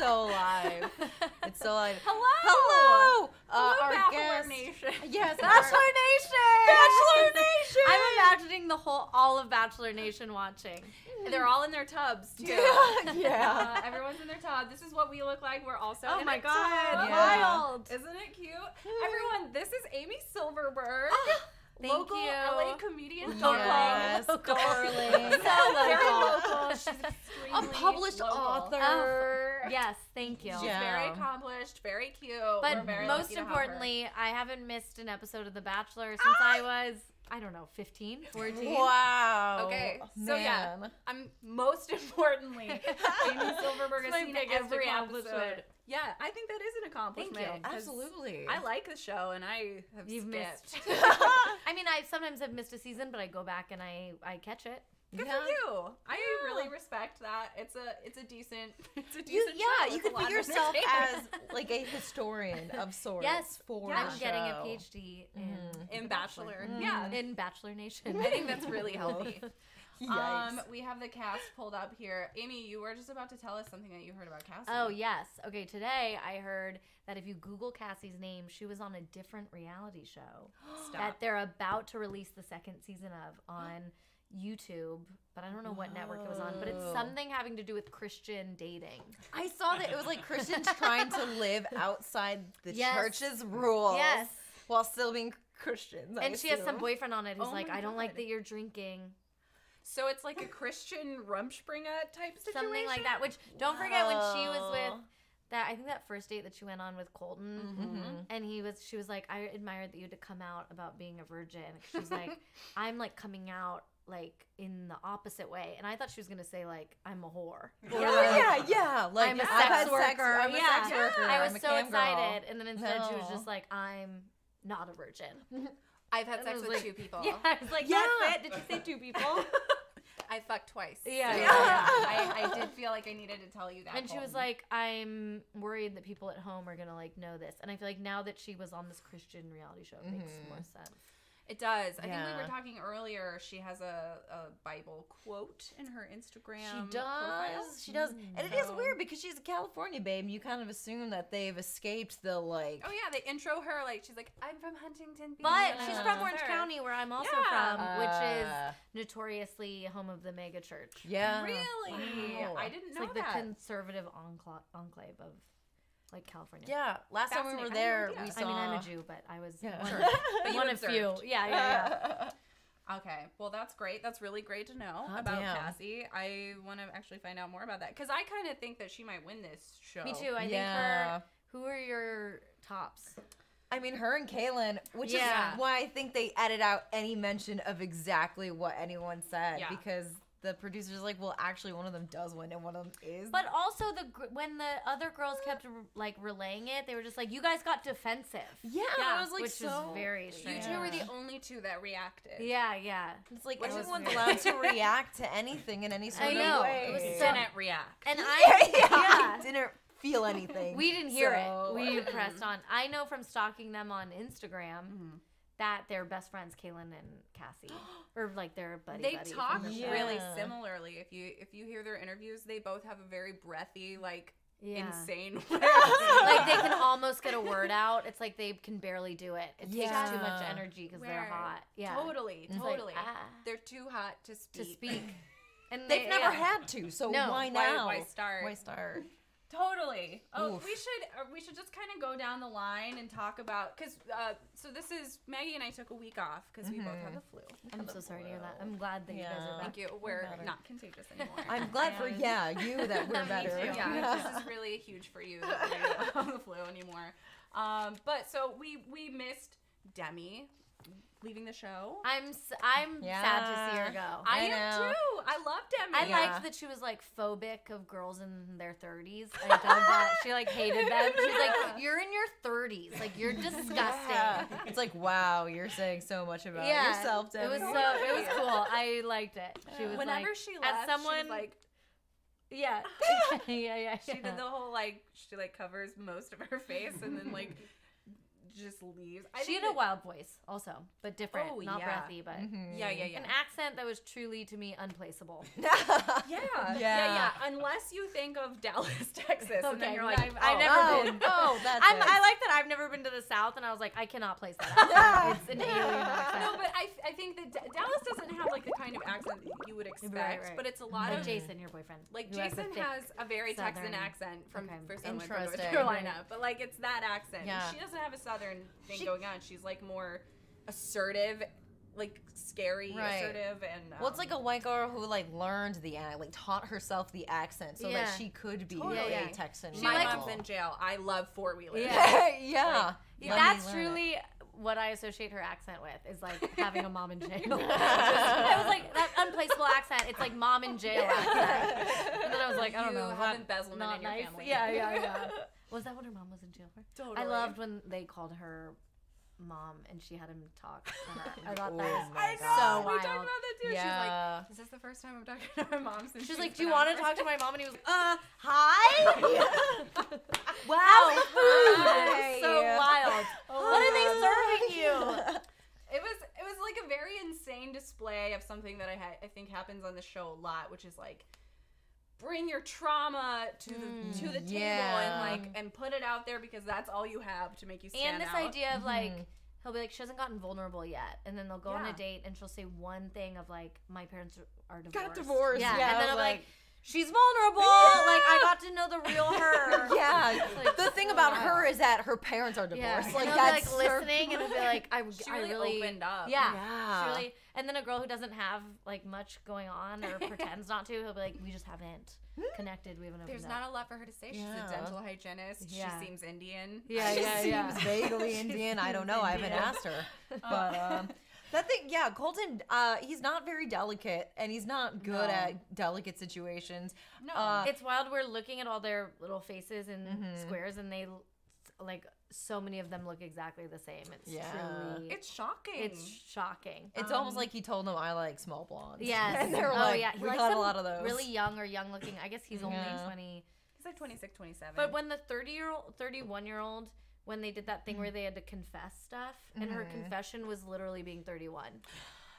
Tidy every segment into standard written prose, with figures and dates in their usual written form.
so live. It's so live. Hello. Our Bachelor guest. Nation. Yes, Bachelor Nation. Bachelor Nation. I'm imagining all of Bachelor Nation watching. They're all in their tubs too. Yeah. Everyone's in their tub. This is what we look like. We're also Oh in my a God. tub. Yeah. Wild. Isn't it cute? Everyone, this is Amy Silverberg. Thank local you. LA comedian. Yes, Local. darling. So Very local. local. She's A extremely published local. author. Yes, thank you. She's very accomplished, very cute. But We're very most lucky to have importantly, I haven't missed an episode of The Bachelor since I was, I don't know, 15, 14. Wow. Okay, so yeah, Man. I'm most importantly, Amy Silverberg has It's my seen biggest every accomplishment. episode. Yeah, I think that is an accomplishment. Thank you. 'cause Absolutely. I like the show, and I have You've skipped. I mean, I sometimes have missed a season, but I go back and I catch it. Good Yeah. for you. I really respect that. It's a decent show. You It's could a lot put of yourself as entertainment. like a historian of sorts. Yes, for I'm the getting a show. PhD in The Bachelor. Mhm. Yeah. In Bachelor Nation. I think that's really healthy. Yikes. We have the cast pulled up here. Amy, you were just about to tell us something that you heard about Cassie. Oh, yes. Okay, today I heard that if you Google Cassie's name, she was on a different reality show Stop. that they're about to release the second season of on YouTube, but I don't know what network it was on, but it's Whoa. something having to do with Christian dating. I saw that it was like Christians trying to live outside the Yes. church's rules. Yes. While still being Christians. I And she has some assume. boyfriend on it who's Oh like, my I don't like God. that you're drinking. So it's like a Christian Rumspringa type situation? Something like that, which don't forget when she was with Oh. that, I think that first date that she went on with Colton, Mhm. and she was like, I admired that you had to come out about being a virgin. She's like, I'm like coming out like in the opposite way, and I thought she was gonna say like I'm a whore. Yeah. Like I'm a I've sex had worker. sex. I'm a Yeah. sex worker. I I'm was a so cam girl. excited, and then instead she was No. just like, I'm not a virgin. I've had And sex I was with like, two people. Yeah, I was like, Yeah. that's it. Did you say two people? I fucked twice. Yeah. So, Yeah. I did feel like I needed to tell you that. And she was Colton. like, I'm worried that people at home are gonna like know this. And I feel like now that she was on this Christian reality show, it makes more sense. It does. I think we Yeah. were talking earlier. She has a Bible quote in her Instagram. She profile. does. She does. And it is So- weird because she's a California babe. You kind of assume that they've escaped the like. Oh yeah, they intro her like she's like, I'm from Huntington Beach. But and she's I'm from a Orange third." County, where I'm also Yeah. from, which is notoriously home of the mega church. Yeah. Really? Wow. I didn't It's know like that. the conservative enclave of like California. Yeah. Last time we were Fascinating. there, I had no we idea. saw. I mean, I'm a Jew, but I was Yeah. one, Sure. But you one of few. observed. Yeah. Okay, well that's great. That's really great to know Hot about damn. Cassie. I want to actually find out more about that because I kind of think that she might win this show. Me too. I think Yeah. her. Who are your tops? I mean, her and Kaylin, which Yeah. is why I think they edit out any mention of exactly what anyone said Yeah. because the producers are like, well, actually, one of them does win and one of them is. But also when the other girls kept like relaying it, they were just like, "You guys got defensive." yeah, Yeah, I was like, which so was very You strange. two were the only two that reacted. Yeah, yeah. It's like Which is everyone's weird. allowed to react to anything in any sort I of know. way. It was You so- didn't react. And yeah, I I didn't feel anything. we didn't hear So- it. We pressed on. I know from stalking them on Instagram Mm-hmm. that they're best friends, Kaylin and Cassie, or like they're buddy. They buddy talk from the show. really Yeah. similarly. If you hear their interviews, they both have a very breathy, like Yeah. insane way. Like they can almost get a word out. It's like they can barely do it. It takes Yeah. too much energy because they're Where- hot. Yeah, Totally, It's like, totally. ah, They're too hot to to speak. speak. And They've never yeah. had to, so No. why Why- now? why start? Why start? Totally. Oh, Oof. we should just kind of go down the line and talk about because so this is Maggie and I took a week off because we both have the flu. I'm so sorry to hear that. I'm glad that you guys Yeah. are back. Thank you. We're better. not contagious anymore. I'm glad for And- you that we're Me better. too. Yeah, this is really huge for you that we don't have the flu anymore. But so we missed Demi leaving the show. I'm sad to see her go. I I am know. too. I love Demi. I Yeah. liked that she was like phobic of girls in their 30s. I dug that. She like hated them. She's like, you're in your 30s. Like you're disgusting. Yeah. It's like, wow, you're saying so much about Yeah, yourself, it Demi. was it was cool. I liked it. She was Whenever like, she as left, someone she was like yeah, yeah. she did the whole like she like covers most of her face and then like just leaves. She had a wild voice also, but different, Oh, not yeah. breathy, but Yeah. an accent that was truly to me unplaceable. Yeah. Unless you think of Dallas, Texas, and then Okay, you're like, I've never been. Oh, that's I it. like that I've never been to the South, and I was like, I cannot place that accent. It's an alien accent. No, but I think that Dallas doesn't have like the kind of accent that you would expect, Right. but it's a lot Like of Jason, your boyfriend. like who has a Jason thick has a very Texan Southern- accent from someone from North Interesting. Carolina, but like it's that accent. Yeah. She doesn't have a Southern thing going on. She's like more assertive, like scary, Right. assertive, and Well, it's like a white girl who like learned like taught herself the accent so Yeah. that she could be Totally. a Yeah. Texan. my girl. mom's in jail. I love four-wheelers. Yeah. Yeah. Yeah, Let that's me learn it. truly what I associate her accent with, is like having a mom in jail. It was like that unplaceable accent. It's like mom in jail accent. And then I was like, I don't You know. is have that embezzlement not in your nice? family. Yeah. Was that what her mom was in jail for? Totally. I loved when they called her mom and she had him talk to her. I thought that Oh was my so God. We talked wild. about that too. Yeah. She's like, "Is this the first time I'm talking to my mom since?" She's she's like, "Do you been want out to for-" talk to my mom?" And he was like, Hi. wow, How's the food? food? So wild. What are they serving you? It was like a very insane display of something that I think happens on the show a lot, which is like bring your trauma to the table and put it out there because that's all you have to make you stand And this out. idea of like, he'll be like, she hasn't gotten vulnerable yet, and then they'll go on Yeah. a date and she'll say one thing of like, my parents are divorced. Got divorced. Yeah, Yeah, and then I I'll was be like, like- she's vulnerable. Like I got to know the real her. Yeah. Like, The thing so about wild. her is that her parents are Yeah, divorced. and Like I'll be, that's like listening, and it'll be like, She I really really opened up. Yeah, Yeah. She really, and then a girl who doesn't have like much going on or pretends not to, he'll be like, we just haven't connected. We haven't opened There's up. not a lot for her to say. She's Yeah. a dental hygienist. Yeah. She seems Indian. Yeah, yeah. Seems vaguely Indian. I don't know. I haven't asked her. But that thing, yeah, Colton, he's not very delicate, and he's not good No. at delicate situations. No. It's wild. We're looking at all their little faces and squares, and they like so many of them look exactly the same. It's Yeah. truly, It's shocking. it's shocking. It's almost like he told them, I like small blondes. Yes. And they're oh like, yeah. we likes got a them lot of those. Really young or young looking. I guess he's only Yeah. 20. He's like 26, 27. But when the 31-year-old, when they did that thing where they had to confess stuff, and her confession was literally being 31.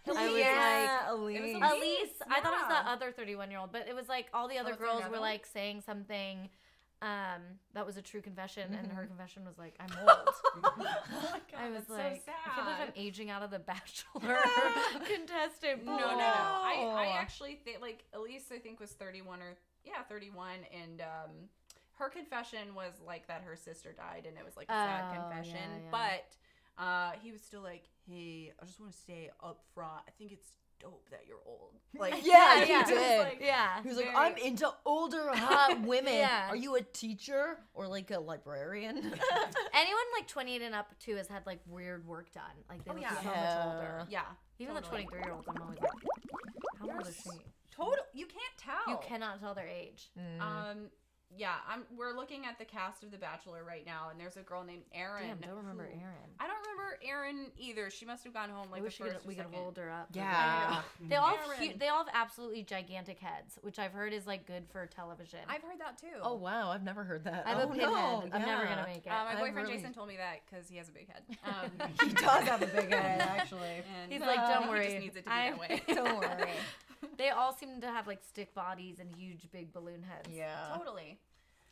I was Elise. Elise. Elise. I thought it was Yeah. the other 31-year-old, but it was like all the other was there girls another were one? like saying something that was a true confession, and her confession was like, I'm old. oh my God, I was that's like, so I can't believe sad. I'm aging out of the Bachelor contestant. No. pool. I actually think like Elise, I think was 31 and her confession was like that her sister died, and it was like a sad Oh, confession. yeah, But he was still like, hey, I just want to say up front, I think it's dope that you're old. Like, Yeah, he yeah. did. Like, Yeah. He was like, very- I'm into older, hot women. Yeah. Are you a teacher or like a librarian? Anyone like 28 and up too has had like weird work done. Like they look yeah. so much older. yeah, Even totally. the 23-year-olds, I'm always like, how old is she? Total, you can't tell. You cannot tell their age. Yeah, we're looking at the cast of The Bachelor right now, and there's a girl named Erin. Damn, don't remember who- Erin. I don't remember Erin either. She must have gone home like I wish the first we or could second. hold her up. Yeah. They all have Erin. they all have absolutely gigantic heads, which I've heard is like good for television. I've heard that too. Oh, wow. I've never heard that. I have Oh, a pinhead. no. I'm never Yeah. gonna make it. my I boyfriend really- Jason told me that because he has a big head. He does have a big head, actually. And He's like, don't he worry. just needs it to be that way. Don't worry. They all seem to have like stick bodies and huge big balloon heads. Yeah. Totally.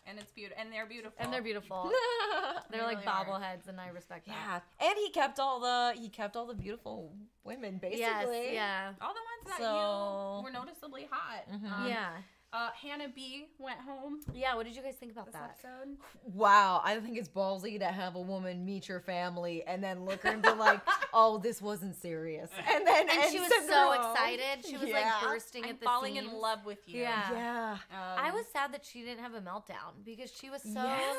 And it's beautiful, and they're beautiful. And they're beautiful. They're They like really are. bobbleheads, and I respect that. Yeah, and he kept all the beautiful women, basically. Yes, yeah. all the ones that So- you were noticeably hot. Yeah. Hannah B went home Yeah, what did you guys think about this that? episode. Wow, I think it's ballsy to have a woman meet your family and then look her and be like, "Oh, this wasn't serious," and And she was send her so home. excited. She was like Yeah. bursting I'm at the falling seams. in love with you. Yeah. Yeah. I was sad that she didn't have a meltdown because she was so Yeah.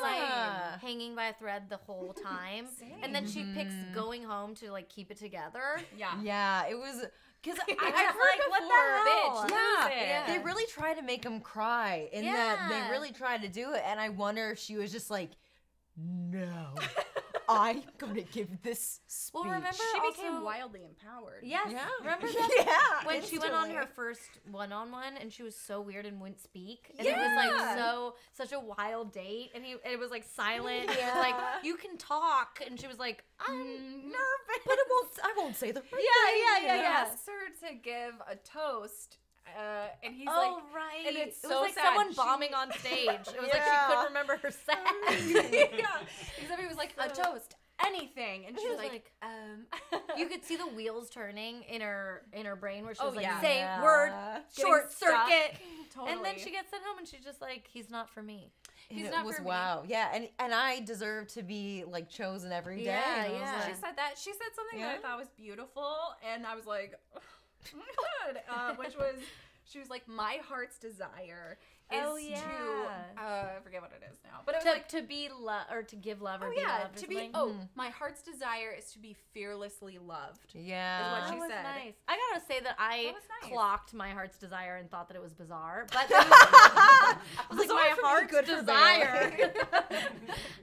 like hanging by a thread the whole time. And then she picks going home to like keep it together. Yeah. Yeah, it was because I I've was heard like, what the before, hell? Yeah, Lose it. Yeah. they really try to make him cry in that Yeah. they really tried to do it, and I wonder if she was just like, no. I'm gonna give this speech. Well, remember She also, became wildly empowered. Yes. Yeah. Remember that? Yeah. When she went on instantly. her first one-on-one and she was so weird and wouldn't speak. And it was like such a wild date. And it was like silent. Yeah. It was like, you can talk. And she was like, I'm nervous. But I won't say the right He thing. asked her to give a toast, and he's Oh, like, right. and it's it so was like sad. someone She- bombing on stage. It was like she couldn't remember her set. yeah. Except he was like, a toast, anything, and she was like, You could see the wheels turning in her brain where she Oh, was like, yeah. say Yeah. word, Getting short stuck. circuit. Totally. And then she gets sent home and she's just like, he's not for me. He's And not it was for me. wow. Yeah, and I deserve to be like chosen every day. Yeah, And I was yeah. like, She said that. She said something that I Yeah. thought was beautiful, and I was like, oh my god, which was, she was like, my heart's desire is Oh, yeah. to, I forget what it is now, but it was like, To be love or to give love or oh be yeah, loved or to be, something. my heart's desire is to be fearlessly loved. yeah. Is what That she was said. nice. I gotta say that I That was nice. clocked my heart's desire and thought that it was bizarre, but I was like, Bizarre my for me, heart's good for desire. Bailey.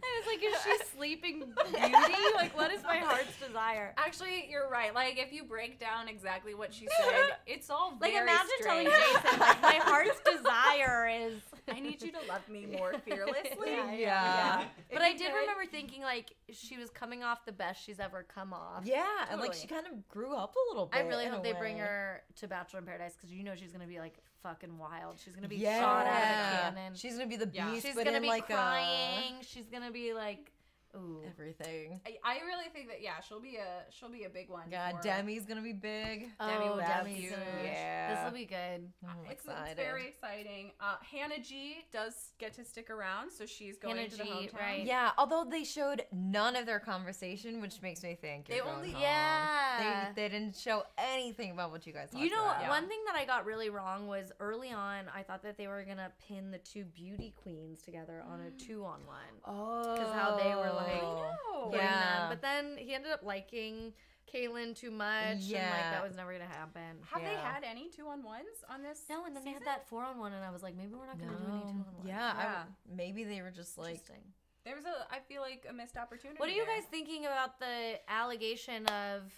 I was like, is she sleeping beauty? Like, what is my heart's desire? Actually, you're right. Like, if you break down exactly what she said, it's all Like, very imagine telling strange. Jason, like, my heart's desire is. I need you to love me more fearlessly. Yeah. But I did remember thinking, like, she was coming off the best she's ever come off. Yeah, and like Totally. she kind of grew up a little bit. I really in a hope they bring way. her to Bachelor in Paradise because you know she's gonna be like fucking wild. She's gonna be Yeah. shot out of a cannon. She's gonna be the beast, Yeah. She's but gonna in be like crying. She's gonna be like, ooh. everything. I really think that she'll be a big one. Yeah, for- Demi's gonna be big. Demi Oh, will be Demi's huge. huge. Yeah. This will be good. I'm It's excited. very exciting. Hannah G does get to stick around, so she's going Hannah to the G, hometown. right. Yeah, although they showed none of their conversation, which makes me think They you're going only- home. Yeah. They didn't show anything about what you guys talked You know, about. Yeah. one thing that I got really wrong was early on, I thought that they were gonna pin the two beauty queens together on a 2-on-1. Oh. Because how they were like, Oh. putting Yeah. them. But then he ended up liking Kaylin too much, and like Yeah. that was never gonna happen. Have they Yeah. had any 2-on-1s on this? No, and then they had season? that 4-on-1, and I was like, maybe we're not gonna do any 2-on-1. Yeah, Yeah. maybe they were just like, Interesting. There was I feel like a missed opportunity. What are you there. guys thinking about the allegation of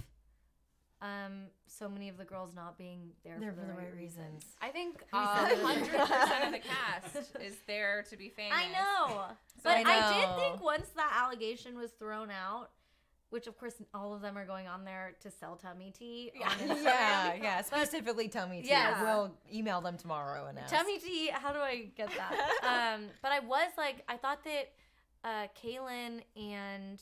so many of the girls not being there they're for the right reasons? I think Who said it? 100% of the cast is there to be famous. I know. So But I I did know. think once that allegation was thrown out, which of course all of them are going on there to sell tummy tea Yeah. on Instagram. yeah, specifically Tummy Tea. Yes. We'll email them tomorrow and ask. Tummy tea, how do I get that? But I was like, I thought that Kaylin and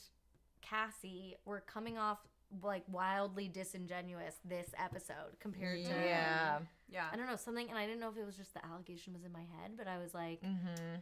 Cassie were coming off like wildly disingenuous this episode compared to Yeah. Yeah. I don't know, something, and I didn't know if it was just the allegation was in my head, but I was like, Mm-hmm.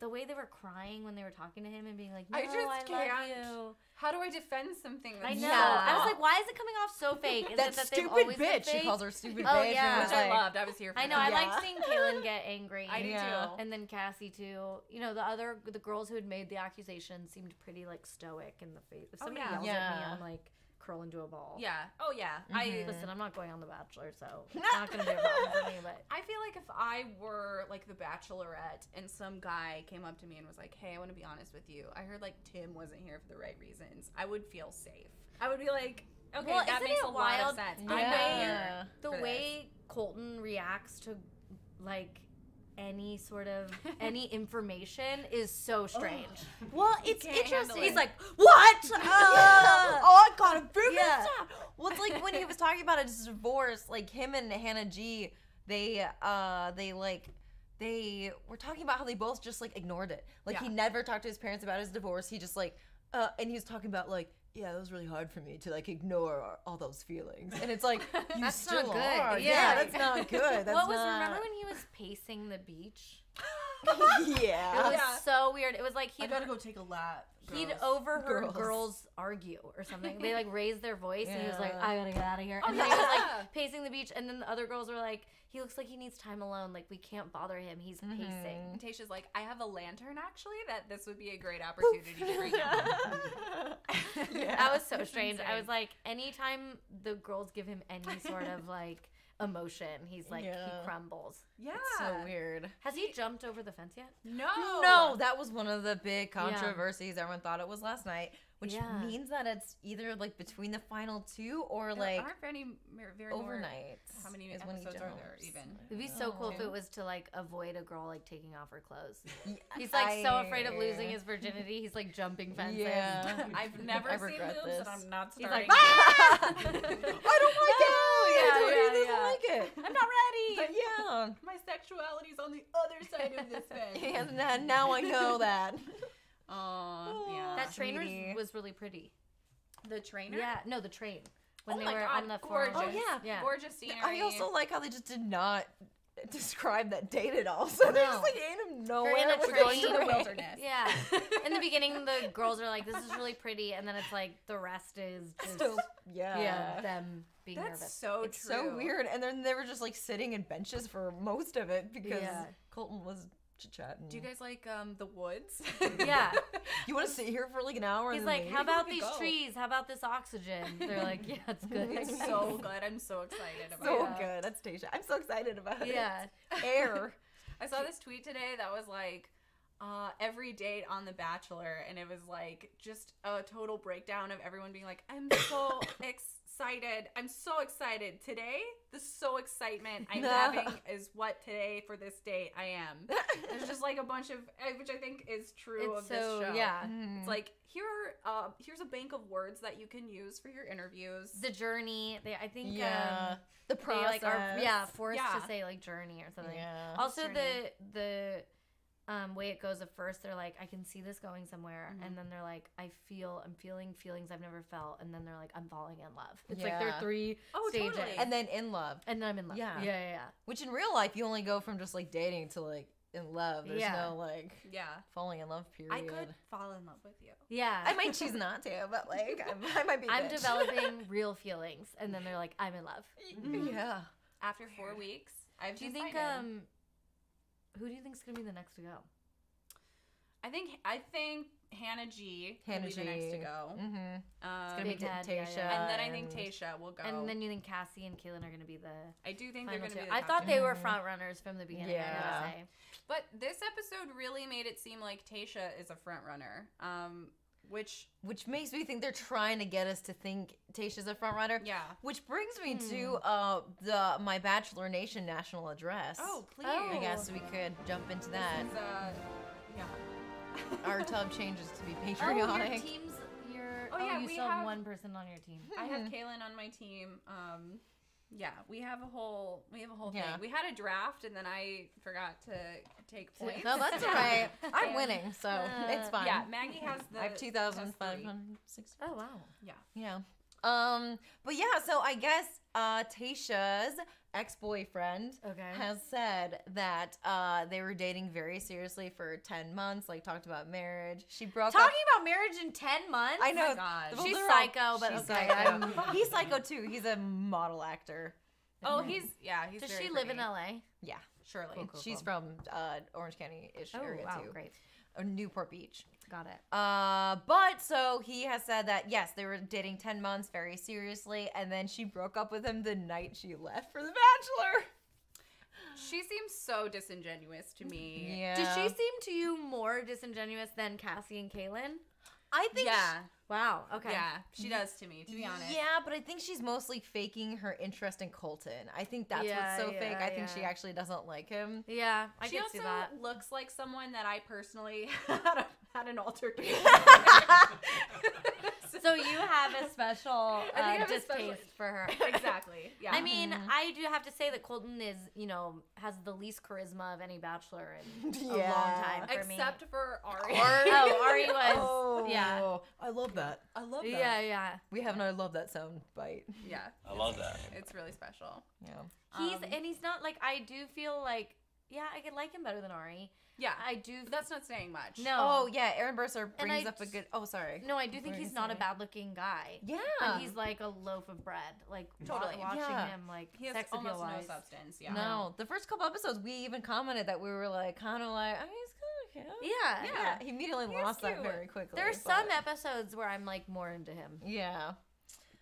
the way they were crying when they were talking to him and being like, no, I just love can't. you. How do I defend something I that's know. so I was off? like, why is it coming off so fake? Is That it that they've stupid always been bitch. She fake? calls her stupid Oh, bitch. yeah. And Which was I like, loved. I was here for I know. that. I Yeah. liked seeing Kaylin get angry. I do Yeah. too. And then Cassie too. You know, the girls who had made the accusation seemed pretty like stoic in the face. If Oh, somebody yeah. yells at me, Yeah. I'm like curl into a ball. Yeah. Oh yeah. Mhm. Listen, I'm not going on The Bachelor, so it's not going to be a problem for me. But I feel like if I were like the Bachelorette and some guy came up to me and was like, "Hey, I want to be honest with you. I heard like Tim wasn't here for the right reasons." I would feel safe. I would be like, "Okay, Well, that isn't makes it a lot wild of sense. the I'm not way- here the for this." way Colton reacts to like any sort of any information is so strange. well, it's can't handle interesting. it. He's like, what? Yeah. Oh, I gotta figure Yeah. this out. Well, it's like when he was talking about his divorce, like him and Hannah G, they were talking about how they both just like ignored it. Like he Yeah. never talked to his parents about his divorce. He just like, and he was talking about like, yeah, it was really hard for me to like ignore all those feelings. And it's like, you That's still not good. are. Yeah. That's not good. That's what was not... remember when he was pacing the beach? yeah. It was Yeah. so weird. It was like I gotta go take a lap. he'd girls. overheard Girls. girls argue or something. They like raised their voice and he was like, Yeah. I gotta get out of here. Oh, And then he was yeah. like pacing the beach and then the other girls were like, he looks like he needs time alone. Like we can't bother him. He's pacing. And Tasha's like, I have a lantern actually. That this would be a great opportunity to bring up. Yeah. That was so It's strange. I insane. was like, anytime the girls give him any sort of like, emotion. He's like, he Yeah. crumbles. Yeah. It's so weird. Has he jumped over the fence yet? No, that was one of the big controversies. Everyone thought it was last night, which Yeah. means that it's either like between the final two or There like aren't very overnight. How many is when he episodes are there jumps. even? It'd be so cool if Two? it was to like avoid a girl like taking off her clothes. Yeah, He's like so afraid of losing his virginity. He's like jumping fences. Yeah. I've never I seen regret boobs, this. and I'm not He's starting. like, I don't like it. Yeah, Tori yeah, doesn't yeah. like it. I'm not ready. But yeah. My sexuality's on the other side of this fence. And then now I know that. Yeah. That trainer Sweetie. was really pretty. The trainer. Yeah, no, the train when Oh they my were God, on the gorgeous. forum. Oh, yeah. Gorgeous scenery. I also like how they just did not describe that date at all. So they're just like in nowhere. in a with train. going to the wilderness. Yeah. In the beginning, the girls are like, "This is really pretty," and then it's like the rest is just Still, yeah. them being That's nervous. so It's true. so weird. And then they were just like sitting in benches for most of it because Yeah. Colton was chit-chatting. Do you guys like the woods? Yeah. You want to sit here for like an hour? He's and then like, leave? "How about we these could go." trees? How about this oxygen?" They're like, "Yeah, it's good." It's so good. I'm so excited about So it. good. That's Tasha. I'm so excited about it. Yeah. Air. I saw this tweet today that was like, every date on The Bachelor, and it was like just a total breakdown of everyone being like, I'm so excited. I'm so excited. Today, the excitement I'm having is what today for this date I am. There's just like a bunch of, which I think is true It's of this so show. yeah. It's like, here's a bank of words that you can use for your interviews. The journey. I think Yeah. The they process. like are forced Yeah. to say like journey or something. Yeah. Also Journey. the way it goes at first, they're like, I can see this going somewhere, and then they're like, I'm feeling feelings I've never felt, and then they're like, I'm falling in love. It's like there Yeah. are 3 Oh, stages, totally. And then in love. and then I'm in love. Yeah. Yeah. Which in real life, you only go from just like dating to like in love. There's Yeah. no like Yeah. falling in love period. I could fall in love with you. Yeah. I might choose not to, but like I might be. a I'm bitch. developing real feelings, and then they're like, I'm in love. Yeah. After 4 weeks, I've Do you think decided. who do you think's gonna be the next to go? I think Hannah G will Hannah be the next to G. go. Mm-hmm. Um, Gonna be Big Ted, Tasha. yeah. and then I think Tasha will go. And then you think Cassie and Kaylin are gonna be the I do think they're final going to two? be the I top thought two. they were front runners from the beginning. I Yeah. gotta say. But this episode really made it seem like Tasha is a front runner. Which Which makes me think they're trying to get us to think Tasha's a front runner. yeah. Which brings me to the My Bachelor Nation national address. Oh, please. Oh. I guess we could jump into that. This is, yeah. Our tub changes to be Oh, your patriotic. team's Oh, yeah, you we still have have- one person on your team. I have Kaylin on my team. Yeah, we have a whole Yeah. thing. We had a draft and then I forgot to take points. No, that's all right. I'm winning, so it's fine. Yeah, Maggie has the I have has 2,560. Oh wow. three. Yeah. But yeah, so I guess Tasha's ex-boyfriend Okay. has said that they were dating very seriously for 10 months, like talked about marriage. She broke up. Talking about marriage in 10 months. I know. Oh my God. Well, She's they're all- psycho, but she's okay. psycho. He's psycho too. He's a model actor. Oh, he's Does very she live in pretty. LA? Yeah. Surely. Cool. She's from Orange County-ish Oh area wow, too. great. Or Newport Beach. Got it. But so he has said that yes, they were dating 10 months very seriously, and then she broke up with him the night she left for The Bachelor. She seems so disingenuous to me. Yeah. Did she seem to you more disingenuous than Cassie and Kaylin? I think. Yeah. Wow. Okay. Yeah, she does to me, to be honest. Yeah, but I think she's mostly faking her interest in Colton. I think that's Yeah, what's so yeah, fake. I think she yeah. actually doesn't like him. Yeah, I She can also see that. looks like someone that I personally had an altercation. So you have a special I think I have a distaste special- for her. Exactly. Yeah. I mean, I do have to say that Colton is, has the least charisma of any bachelor in a long Yeah. time for me. except for Ari. Oh, Ari was. Oh, Yeah. I love that. I love that. Yeah. We have an I love that sound bite. Yeah. I love that. It's really special. Yeah. He's not like, I do feel like, yeah, I could like him better than Ari. Yeah. I do. But that's not saying much. No. Oh, yeah. Aaron Bursar And brings I up a just- good. Oh, sorry. No, I do What think were you he's not a saying? bad looking guy. Yeah. And he's like a loaf of bread. Like, Totally. watching Yeah. him, like, He has sex appeal almost no wise. substance. Yeah. No, the first couple episodes, we even commented that we were like, kind of like, I mean, he's kind of cute. Yeah. Yeah. He immediately lost that cute. very quickly. There are but- some episodes where I'm like more into him. Yeah.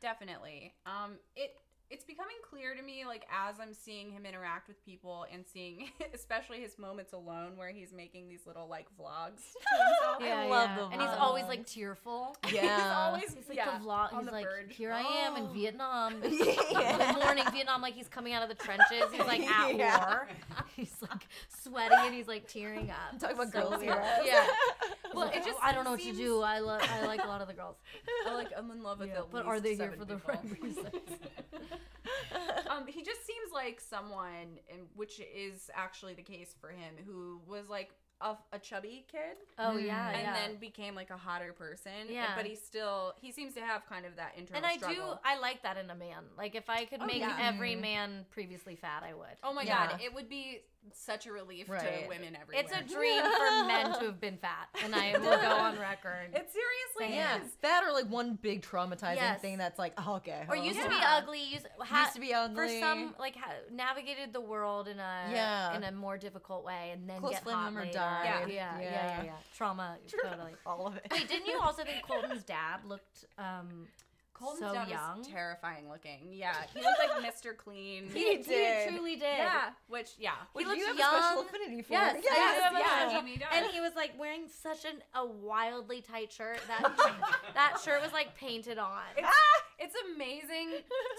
Definitely. it's becoming clear to me, like, as I'm seeing him interact with people and seeing especially his moments alone where he's making these little, like, vlogs to himself. I love the And he's vlogs. always, like, tearful. Yeah. He's He's like the vlog. on He's the like, verge. here I am in Vietnam. Yeah. Good morning, Vietnam. Like he's coming out of the trenches. He's like at Yeah. war. He's like sweating and he's like tearing up. I'm talking about So girls weird. here. Yeah. Well, Well, it just I don't know what to seems- do. I like a lot of the girls. I'm in love with Yeah, at but least are they here 7 for the people. right reasons? He just seems like someone, which is actually the case for him, who was like a chubby kid. Oh yeah, And yeah. then became like a hotter person. Yeah. But he seems to have kind of that internal and struggle. I like that in a man. Like if I could make yeah. every man previously fat, I would. Oh my Yeah. God, it would be such a relief Right. to women everywhere. It's a dream for men to have been fat, and I will go on record. It seriously Yeah, is. that or like one big traumatizing Yes. thing that's like, oh, okay. Or used to be Yeah. ugly. Used to be ugly. For some, like navigated the world in a more difficult way, and then Close get family hot member later. died. Yeah. Trauma, totally. all of it. Wait, didn't you also think Colton's dad looked Colton's so dad young? was terrifying looking. Yeah, he looked like Mr. Clean. He did. truly did. Yeah, which He Which looked you have young. a special affinity for. Yes, yes, I do have a yeah, special- Amy does. And he was like wearing such a wildly tight shirt. That shirt was like painted on. It's amazing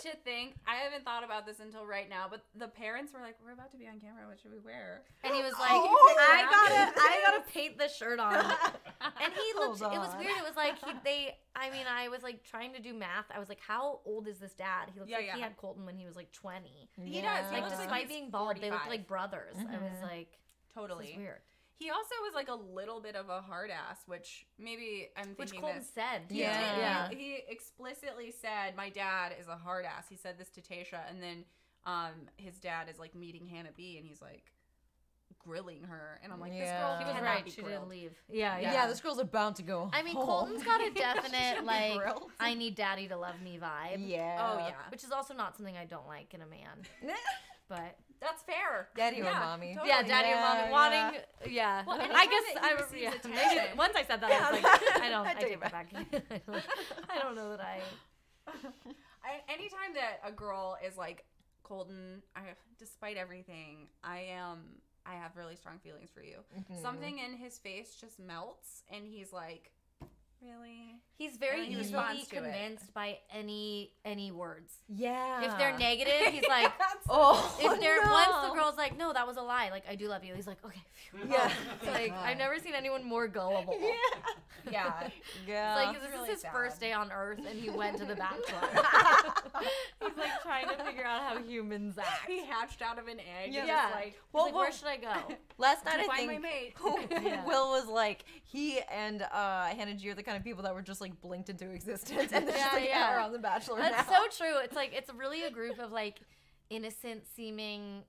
to think. I haven't thought about this until right now, but the parents were like, "We're about to be on camera. What should we wear?" And he was like, Oh, I gotta paint the shirt on. And he looked, Hold it was on. weird. It was like, I was like trying to do math. I was like, how old is this dad? He looks Yeah, like yeah. he had Colton when he was like 20. He does. He Like, looks like despite he's being bald, they looked 45. like brothers. I was like, Totally. this is weird. He also was like a little bit of a hard ass, which maybe I'm Which thinking Colton that said. He Yeah. did. Yeah. He explicitly said, "My dad is a hard ass." He said this to Tasha, and then his dad is like meeting Hannah B, and he's like grilling her, and I'm like, "This Yeah. girl He was cannot right. be She grilled." didn't leave. Yeah, Yeah. yeah. This girl's about to go. I mean, home. Colton's got a She definite, should be like, grilled. I need daddy to love me vibe. Yeah. Oh yeah, Which is also not something I don't like in a man. But that's fair. Daddy or Yeah, mommy. totally. yeah, daddy or mommy Yeah, wanting, yeah. Well, anytime I guess that he I receives yeah, attention. maybe once I said that, I was Yeah. like, I I take it back. back. I don't know that I. Anytime that a girl is like Colton, despite everything, I have really strong feelings for you. Mhm. Something in his face just melts, and he's like, "Really?" He's very And he easily responds to it. convinced by any words. Yeah. If they're negative, he's like, oh, if they're no. once the girl's like, no, that was a lie. Like I do love you. He's like, okay. Phew. Yeah. It's like I've never seen anyone more gullible. Yeah. Yeah. Yeah. It's like, It's this really is his sad. first day on Earth, and he went to the Bachelor. He's like trying to figure out how humans act. He hatched out of an egg. Yeah. and Yeah. just like, He's Well, like, well- where should I go? Last night to I find think my mate. Yeah. Will was like he and Hannah G are the kind of people that were just like blinked into existence and they're just like Yeah. are on the Bachelor That's now. so true. It's like it's really a group of like innocent seeming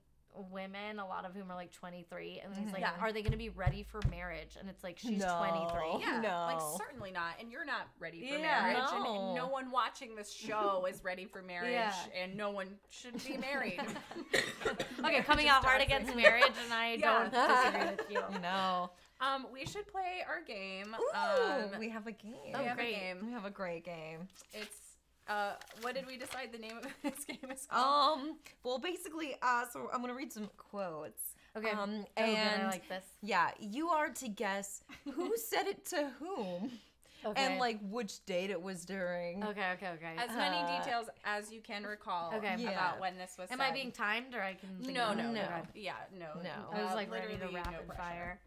women, a lot of whom are like 23, and he's like, Yeah. are they going to be ready for marriage? And it's like she's No. 23. Yeah, No. like certainly not, and you're not ready for Yeah, marriage, no. and no one watching this show is ready for marriage, Yeah. and no one should be married. Okay, coming Just out hard toxic. against marriage, and I Yeah. don't disagree with you. No. We should play our game. Ooh, we have a game. Oh, we have great. a game. We have a great game. It's what did we decide the name of this game is called? Well, basically, so I'm gonna read some quotes. Okay. And Oh, good, I like this. yeah, you are to guess who said it to whom, Okay. and like which date it was during. Okay. As many details as you can recall Okay. Yeah. about when this was Am said. I being timed, or I can? Think No, of it? no, no. Okay. Yeah, no. No. I was like ready to literally rapid no fire.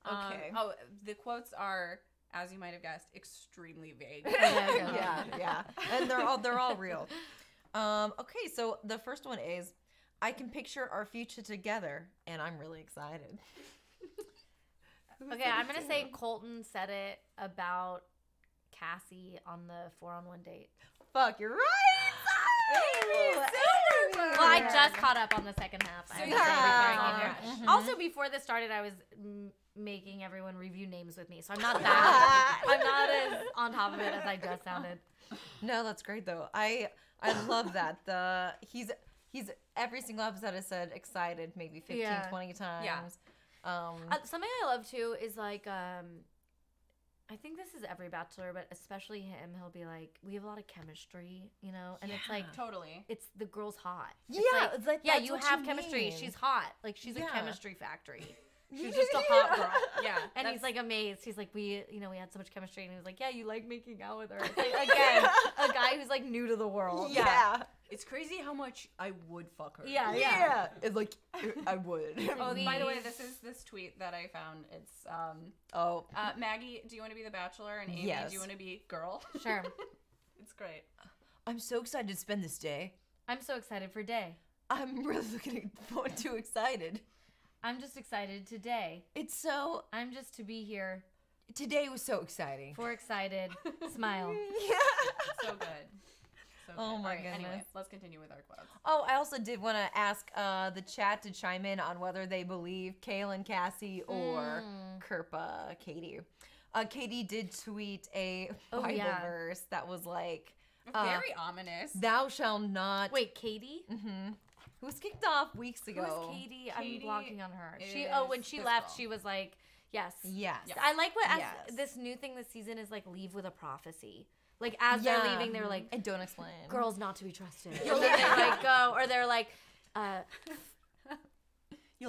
Okay. Oh, the quotes are, as you might have guessed, extremely vague. Yeah, and they're all real. Okay, so the first one is, I can picture our future together, and I'm really excited. Okay, I'm gonna say Colton said it about Cassie on the 4-on-1 date. Fuck, you're right. Amy Silverberg. Well, I just caught up on the second half. I So was you like, have before I a came here. Also, before this started, I was making everyone review names with me, so I'm not that. I'm not as on top of it as I just sounded. No, that's great though. I love that. He's every single episode has said excited maybe 15, Yeah. 20 times. Yeah. Something I love too is like I I think this is every Bachelor, but especially him. He'll be like, we have a lot of chemistry, and it's like Totally. it's the girl's hot. Yeah, it's like, yeah, that's you what have you chemistry. mean. She's hot. Like she's Yeah. a chemistry factory. She's just a hot girl. Yeah. And he's like amazed. He's like, we had so much chemistry. And he was like, yeah, you like making out with her. It's like, again, a guy who's like new to the world. Yeah. It's crazy how much I would fuck her. Yeah. It's like, I would. Oh, by the way, this is this tweet that I found. It's Maggie, do you want to be the Bachelor? And Amy, Yes. do you want to be girl? Sure. It's great. I'm so excited to spend this day. I'm so excited for day. I'm really looking forward to excited. I'm just excited today. It's so, I'm just to be here today was so exciting. for excited. Smile. Yeah. So good. So good. Oh my Anyway, goodness. let's continue with our quotes. Oh, I also did want to ask the chat to chime in on whether they believe Kaylin, Cassie, or Kirpa, Katie. Katie did tweet a Bible verse that was like, Very ominous. "Thou shalt not." Wait, Katie? Who was kicked off weeks ago? Who's Katie? Katie I'm blocking on her. is When she this left, girl. she was like, yes. Yes. I like what Yes. this new thing this season is like leave with a prophecy. Like as they're leaving, they're like, and don't explain. girls not to be trusted. And then they like go, or they're like,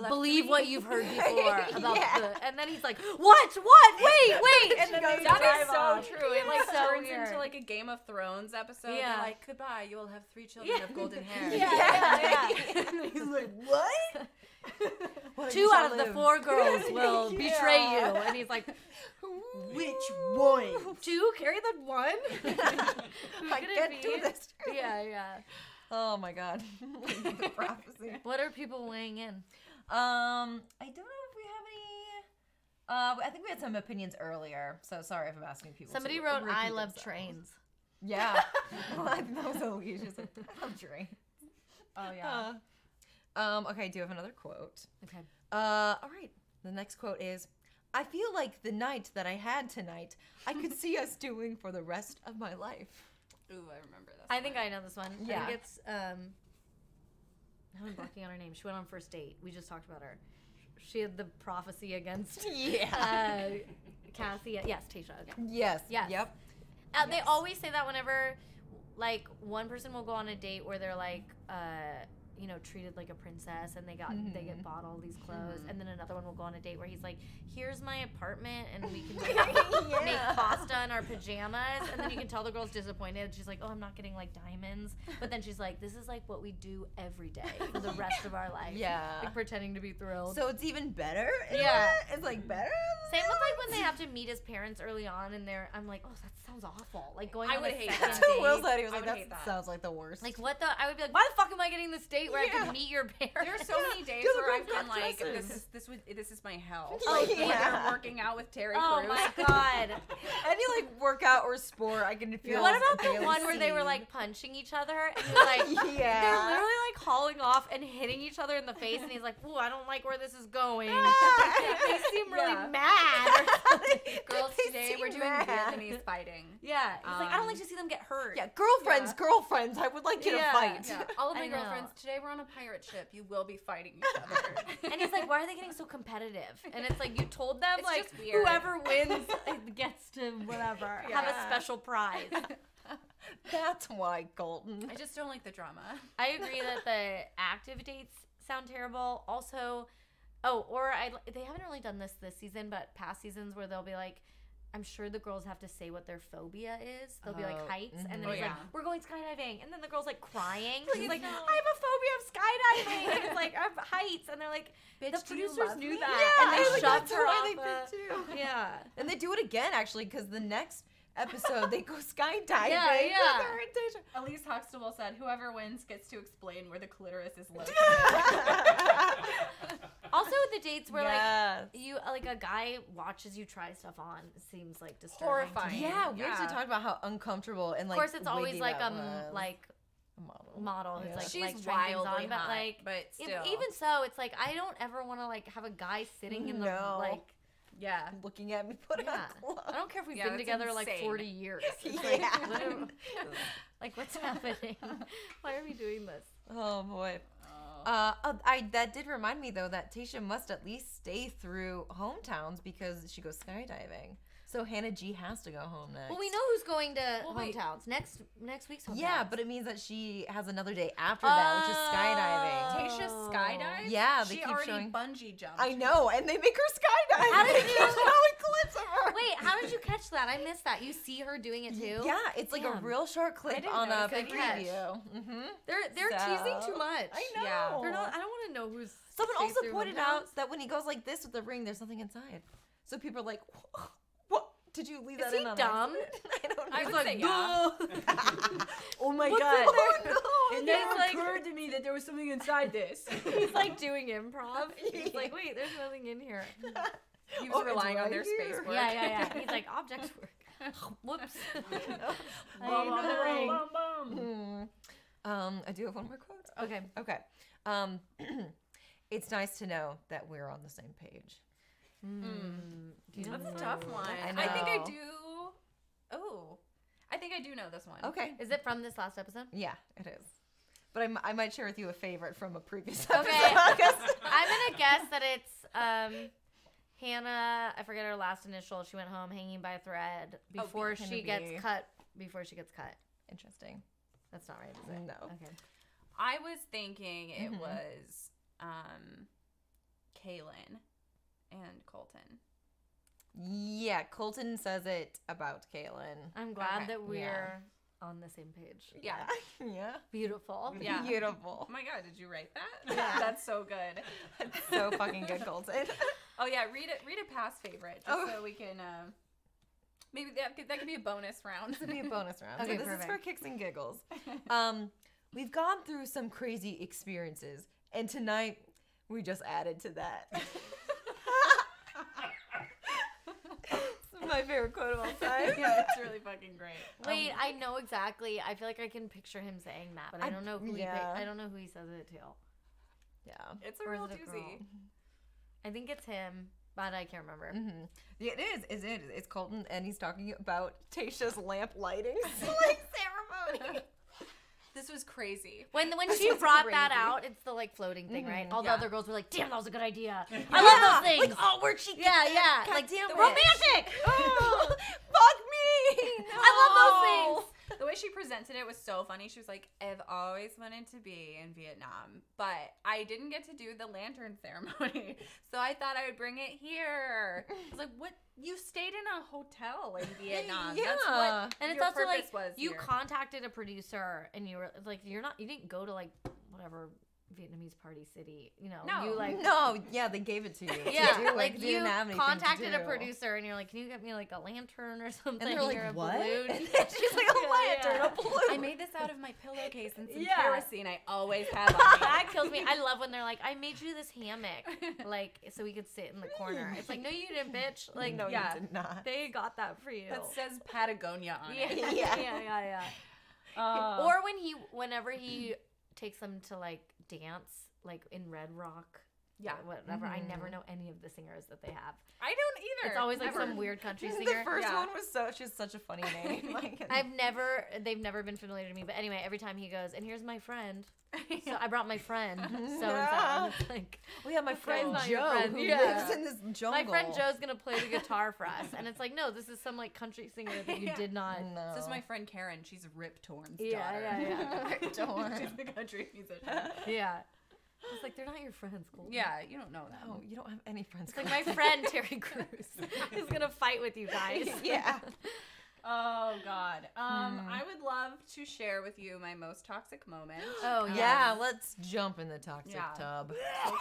believe what you've heard before about and then he's like, what? Wait. And then they That drive is so off. true. It like So turns weird. into like a Game of Thrones episode. Yeah. They're like, goodbye, you will have 3 children of golden hair. Yeah. And he's like, what? What, 2 you out shall of the live. 4 girls will betray you. And he's like, Which one? 2? Carry the 1? I can't do this. Yeah. Oh my god. The prophecy. What are people weighing in? I don't know if we have any. I think we had some opinions earlier, so sorry if I'm asking people. Somebody to wrote, repeat I love themselves. trains. Yeah. Well, I think that was Alicia. She's like, I love trains. Oh yeah. Okay, I do have another quote. Okay. All right. The next quote is, I feel like the night that I had tonight, I could see us doing for the rest of my life. Ooh, I remember this. I think I know this one. Yeah. I think it's I'm blocking on her name. She went on first date. We just talked about her. She had the prophecy against Cassie. Yes, Tasha. Okay. Yes. Yes. Yep. They always say that whenever, like, one person will go on a date where they're like, treated like a princess and they get bought all these clothes, and then another one will go on a date where he's like, here's my apartment and we can make pasta in our pajamas, and then you can tell the girl's disappointed. She's like, oh, I'm not getting like diamonds, but then she's like, this is like what we do every day for the rest of our life. Yeah. Like pretending to be thrilled. So it's even better? Yeah. It's like better? Same with like when they have to meet his parents early on and I'm like, oh, that sounds awful. Like going I on would a hate second that. That's date. what Will said. He was I like, would hate that that. sounds like the worst. Like what the? I would be like, why the fuck am I getting this date where I can meet your parents? There are so many days Do the where I've girls been got like, dresses? this is my hell. Oh, Like, yeah. either working out with Terry Oh Crews. my god. Any like workout or sport, I can feel. What about the daily one where they were scene. like punching each other and you're like, Yeah. they're literally like hauling off and hitting each other in the face, and he's like, ooh, I don't like where this is going. They seem really Yeah. mad. Or something. Girls, They today seem we're doing mad. Vietnamese fighting. Yeah, he's like, I don't like to see them get hurt. Yeah, girlfriends. I would like you to Yeah. fight. Yeah, all of my I know. girlfriends, today we're on a pirate ship. You will be fighting each other. And he's like, why are they getting so competitive? And it's like, you told them, It's like, just weird. whoever wins gets to whatever, have a Yeah. special prize. That's why, Colton. I just don't like the drama. I agree that the active dates sound terrible. Also, they haven't really done this season, but past seasons where they'll be like, I'm sure the girls have to say what their phobia is. They'll be like heights, and then Oh, he's yeah. like, we're going skydiving, and then the girl's like crying. Please She's like, no. I have a phobia of skydiving. And it's like, I have heights, and they're like, Bitch, the do you producers love knew me? that, Yeah, and they like, shoved that's her why off. they did too. Yeah. And they do it again, actually, because the next episode they go skydiving. Yeah. with her and Tasha. Elise Huxtable said, whoever wins gets to explain where the clitoris is located. Also, the dates where Yes. like you like a guy watches you try stuff on seems like disturbing. Horrifying. Yeah, we Yeah. actually talked about how uncomfortable and like. Of course, it's always wiggy like that a was. like A model. model who's Yeah. like She's likes trying things wildly on, but hot, like but still. even so, it's like I don't ever want to like have a guy sitting in the No. like. yeah. looking at me put Yeah. on clothes. I don't care if we've Yeah, been that's together like insane. 40 years. It's Yeah. like, like what's happening? Why are we doing this? Oh boy. Oh. That did remind me though that Tasha must at least stay through hometowns because she goes skydiving. So Hannah G has to go home next. Well, we know who's going to hometowns. Next week's hometowns. Yeah, but it means that she has another day after that, which is skydiving. Tasha skydives? Yeah, they she keep already showing. bungee jumped. I know, and they make her skydive. How did They you- keep showing clips of her. Wait, how did you catch that? I missed that. You see her doing it too? Yeah, it's like a Damn. real short clip didn't on a notice that. preview. Mm-hmm. They're So- teasing too much. I know. Yeah. They're not. I don't want to know who's. Someone chasing also through pointed hometowns. out that when he goes like this with the ring, there's something inside. So people are like, "What? Did you leave Is that he in on dumb? accident?" I don't know. I would say yeah. Oh my What's god. in there? Oh, It no. never occurred to me that there was something inside this. He's like doing improv. He's like, wait, there's nothing in here. He was it's relying on right their here. space work. Yeah. He's like, objects work. Whoops. I Bum, need the ring. bum, bum, bum. I do have one more quote. Okay. Okay. It's nice to know that we're on the same page. Do you know That's a this tough one? one. I I think I know. do. Oh, I think I do know this one. Okay. Is it from this last episode? Yeah, it is. But I might share with you a favorite from a previous episode. Okay. I'm gonna guess that it's Hannah. I forget her last initial. She went home hanging by a thread before Hannah she B. gets cut. Before she gets cut. Interesting. That's not right, is it? No. Okay. I was thinking it Mhm. was Kaylin and Colton. Yeah, Colton says it about Kaylin. I'm glad Okay. that we're Yeah. on the same page. Yeah. Yeah. Beautiful. Yeah. Beautiful. Oh my god, did you write that? Yeah. That's so good. It's so fucking good, Colton. Oh yeah, read a past favorite just Oh. so we can maybe that could be a bonus round. This would be a bonus round. Okay, So this is for perfect. kicks and giggles. We've gone through some crazy experiences, and tonight we just added to that. This is my favorite quote of all time. Yeah, it's really fucking great. Wait, I know exactly. I feel like I can picture him saying that, but I don't know who yeah. I don't know who he says it to. Yeah. It's a Or is real it a doozy. girl? I think it's him, but I can't remember. Mm-hmm. Yeah, it is. It's Colton, and he's talking about Tasha's lamp lighting ceremony. This was crazy. When This she was brought that crazy. out, it's the like floating thing, right? All Yeah. the other girls were like, "Damn, that was a good idea. I love those things." Like, oh, where'd she get Yeah, that? yeah. Like, damn the it. romantic. Oh, fuck me. I love those things. The way she presented it was so funny. She was like, I've always wanted to be in Vietnam, but I didn't get to do the lantern ceremony. So I thought I would bring it here. I was like, what? You stayed in a hotel in Vietnam. Yeah. That's what And it's your also like purpose was you here. contacted a producer and you were like, you didn't go to like whatever Vietnamese party city, you know? No. You like. No, yeah, they gave it to you. Yeah, to do, like they you didn't have anything to contacted a do. producer and you're like, can you get me like a lantern or something? And they're like, or a what? balloon? She's like, a lantern, yeah. a balloon. I made this out of my pillowcase and some Yeah. kerosene I always have on me. That kills me. I love when they're like, I made you this hammock, like so we could sit in the corner. It's like, no, you didn't, bitch. Like, no, yeah. you did not. they got that for you. That says Patagonia on yeah, it. yeah. Or whenever he takes them to like dance, like in Red Rock. Yeah. Whatever. I never know any of the singers that they have. I don't either. It's always like Ever. some weird country The singer. first Yeah. one was she's such a funny name. Like, They've never been familiar to me. But anyway, every time he goes, and here's my friend. So I brought my friend. So and it's like, we have my friend not your Joe friend. who Yeah. lives in this jungle. my friend Joe's gonna play the guitar for us, and it's like, no, this is some like country singer that you Yeah. did not. No. This is my friend Karen. She's Rip Torn's Yeah, daughter. yeah. Don't. She's the country musician. Yeah. It's like they're not your friends, Colton. Yeah, you don't know them. No, you don't have any friends. It's like my friend Terry Crews is gonna fight with you guys. Yeah. Oh God. I would love to share with you my most toxic moment. Oh Yeah, let's jump in the toxic Yeah. tub. So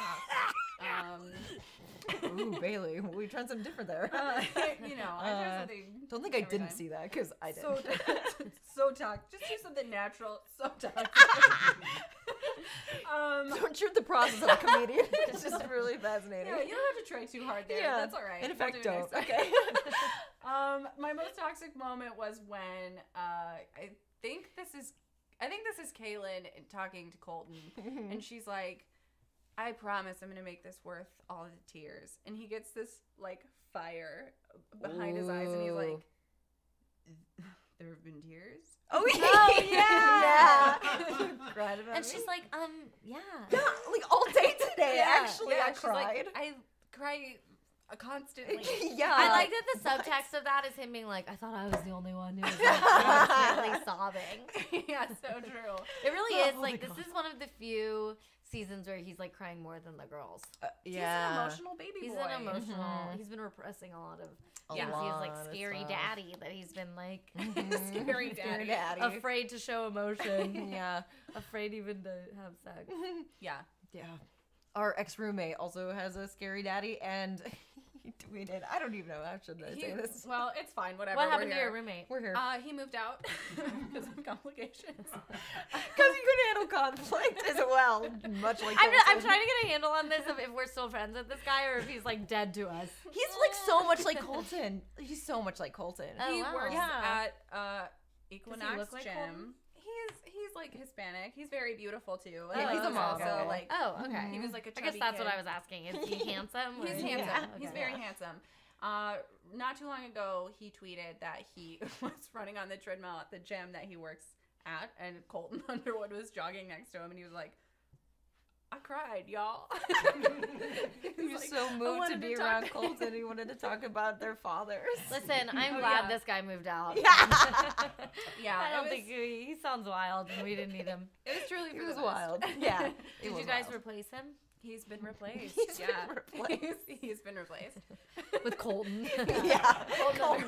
toxic. Ooh, Bailey, we tried something different there. You know, I tried something. Don't think I every didn't time. see that because I did. So so toxic. Just do something natural. So toxic. Don't shoot the process of a comedian. It's just really fascinating. Yeah, you don't have to try too hard there. Yeah. That's all right. In We'll fact, do it don't. next time. Okay. My most toxic moment was when I think this is Kaylin talking to Colton, and she's like, "I promise I'm gonna make this worth all the tears," and he gets this like fire behind his eyes, and he's like, "There have been tears." Oh yeah. Oh, yeah. Yeah. You cried about And me? she's like, yeah. yeah, like all day today. Yeah. Actually, Yeah, I she's cried. like, I cry constantly. Yeah. I like that the subtext of that is him being like, I thought I was the only one who was like, constantly sobbing. Yeah, so true. It really is. Oh Like, my this God. is one of the few seasons where he's like crying more than the girls. He's an emotional baby He's boy. an emotional. Mhm. He's been repressing a lot of A things. He has like lot of scary stuff. daddy that he's been like Scary daddy. afraid to show emotion. Yeah. Afraid even to have sex. Yeah. Yeah. Our ex-roommate also has a scary daddy, and he tweeted, I don't even know, how should I say this? Well, it's fine. Whatever. What we're happened to here. your roommate? We're here. He moved out because of complications. Because he couldn't handle conflict as well, much like I'm Colton. trying to get a handle on this of if we're still friends with this guy or if he's like dead to us. He's like so much like Colton. He's so much like Colton. Oh, He wow. works Yeah. at Equinox look like Gym. Colton? He's like Hispanic. He's very beautiful too. Yeah, he's a he's model. also like Oh, okay. he was like a I chubby guess that's kid. what I was asking. Is he handsome? or- He's handsome. Yeah. He's Okay. very handsome. Not too long ago, he tweeted that he was running on the treadmill at the gym that he works at, and Colton Underwood was jogging next to him, and he was like, I cried, y'all. He was so "I moved to wanted be talk around to-" Colton. He wanted to talk about their fathers. Listen, I'm Oh, glad yeah. this guy moved out. Yeah, I don't it think he sounds wild and we didn't need him. it was truly It for was the best. wild. Yeah. Did you guys replace him He's been replaced. He's yeah. been replaced. He's been replaced. with Colton? Yeah.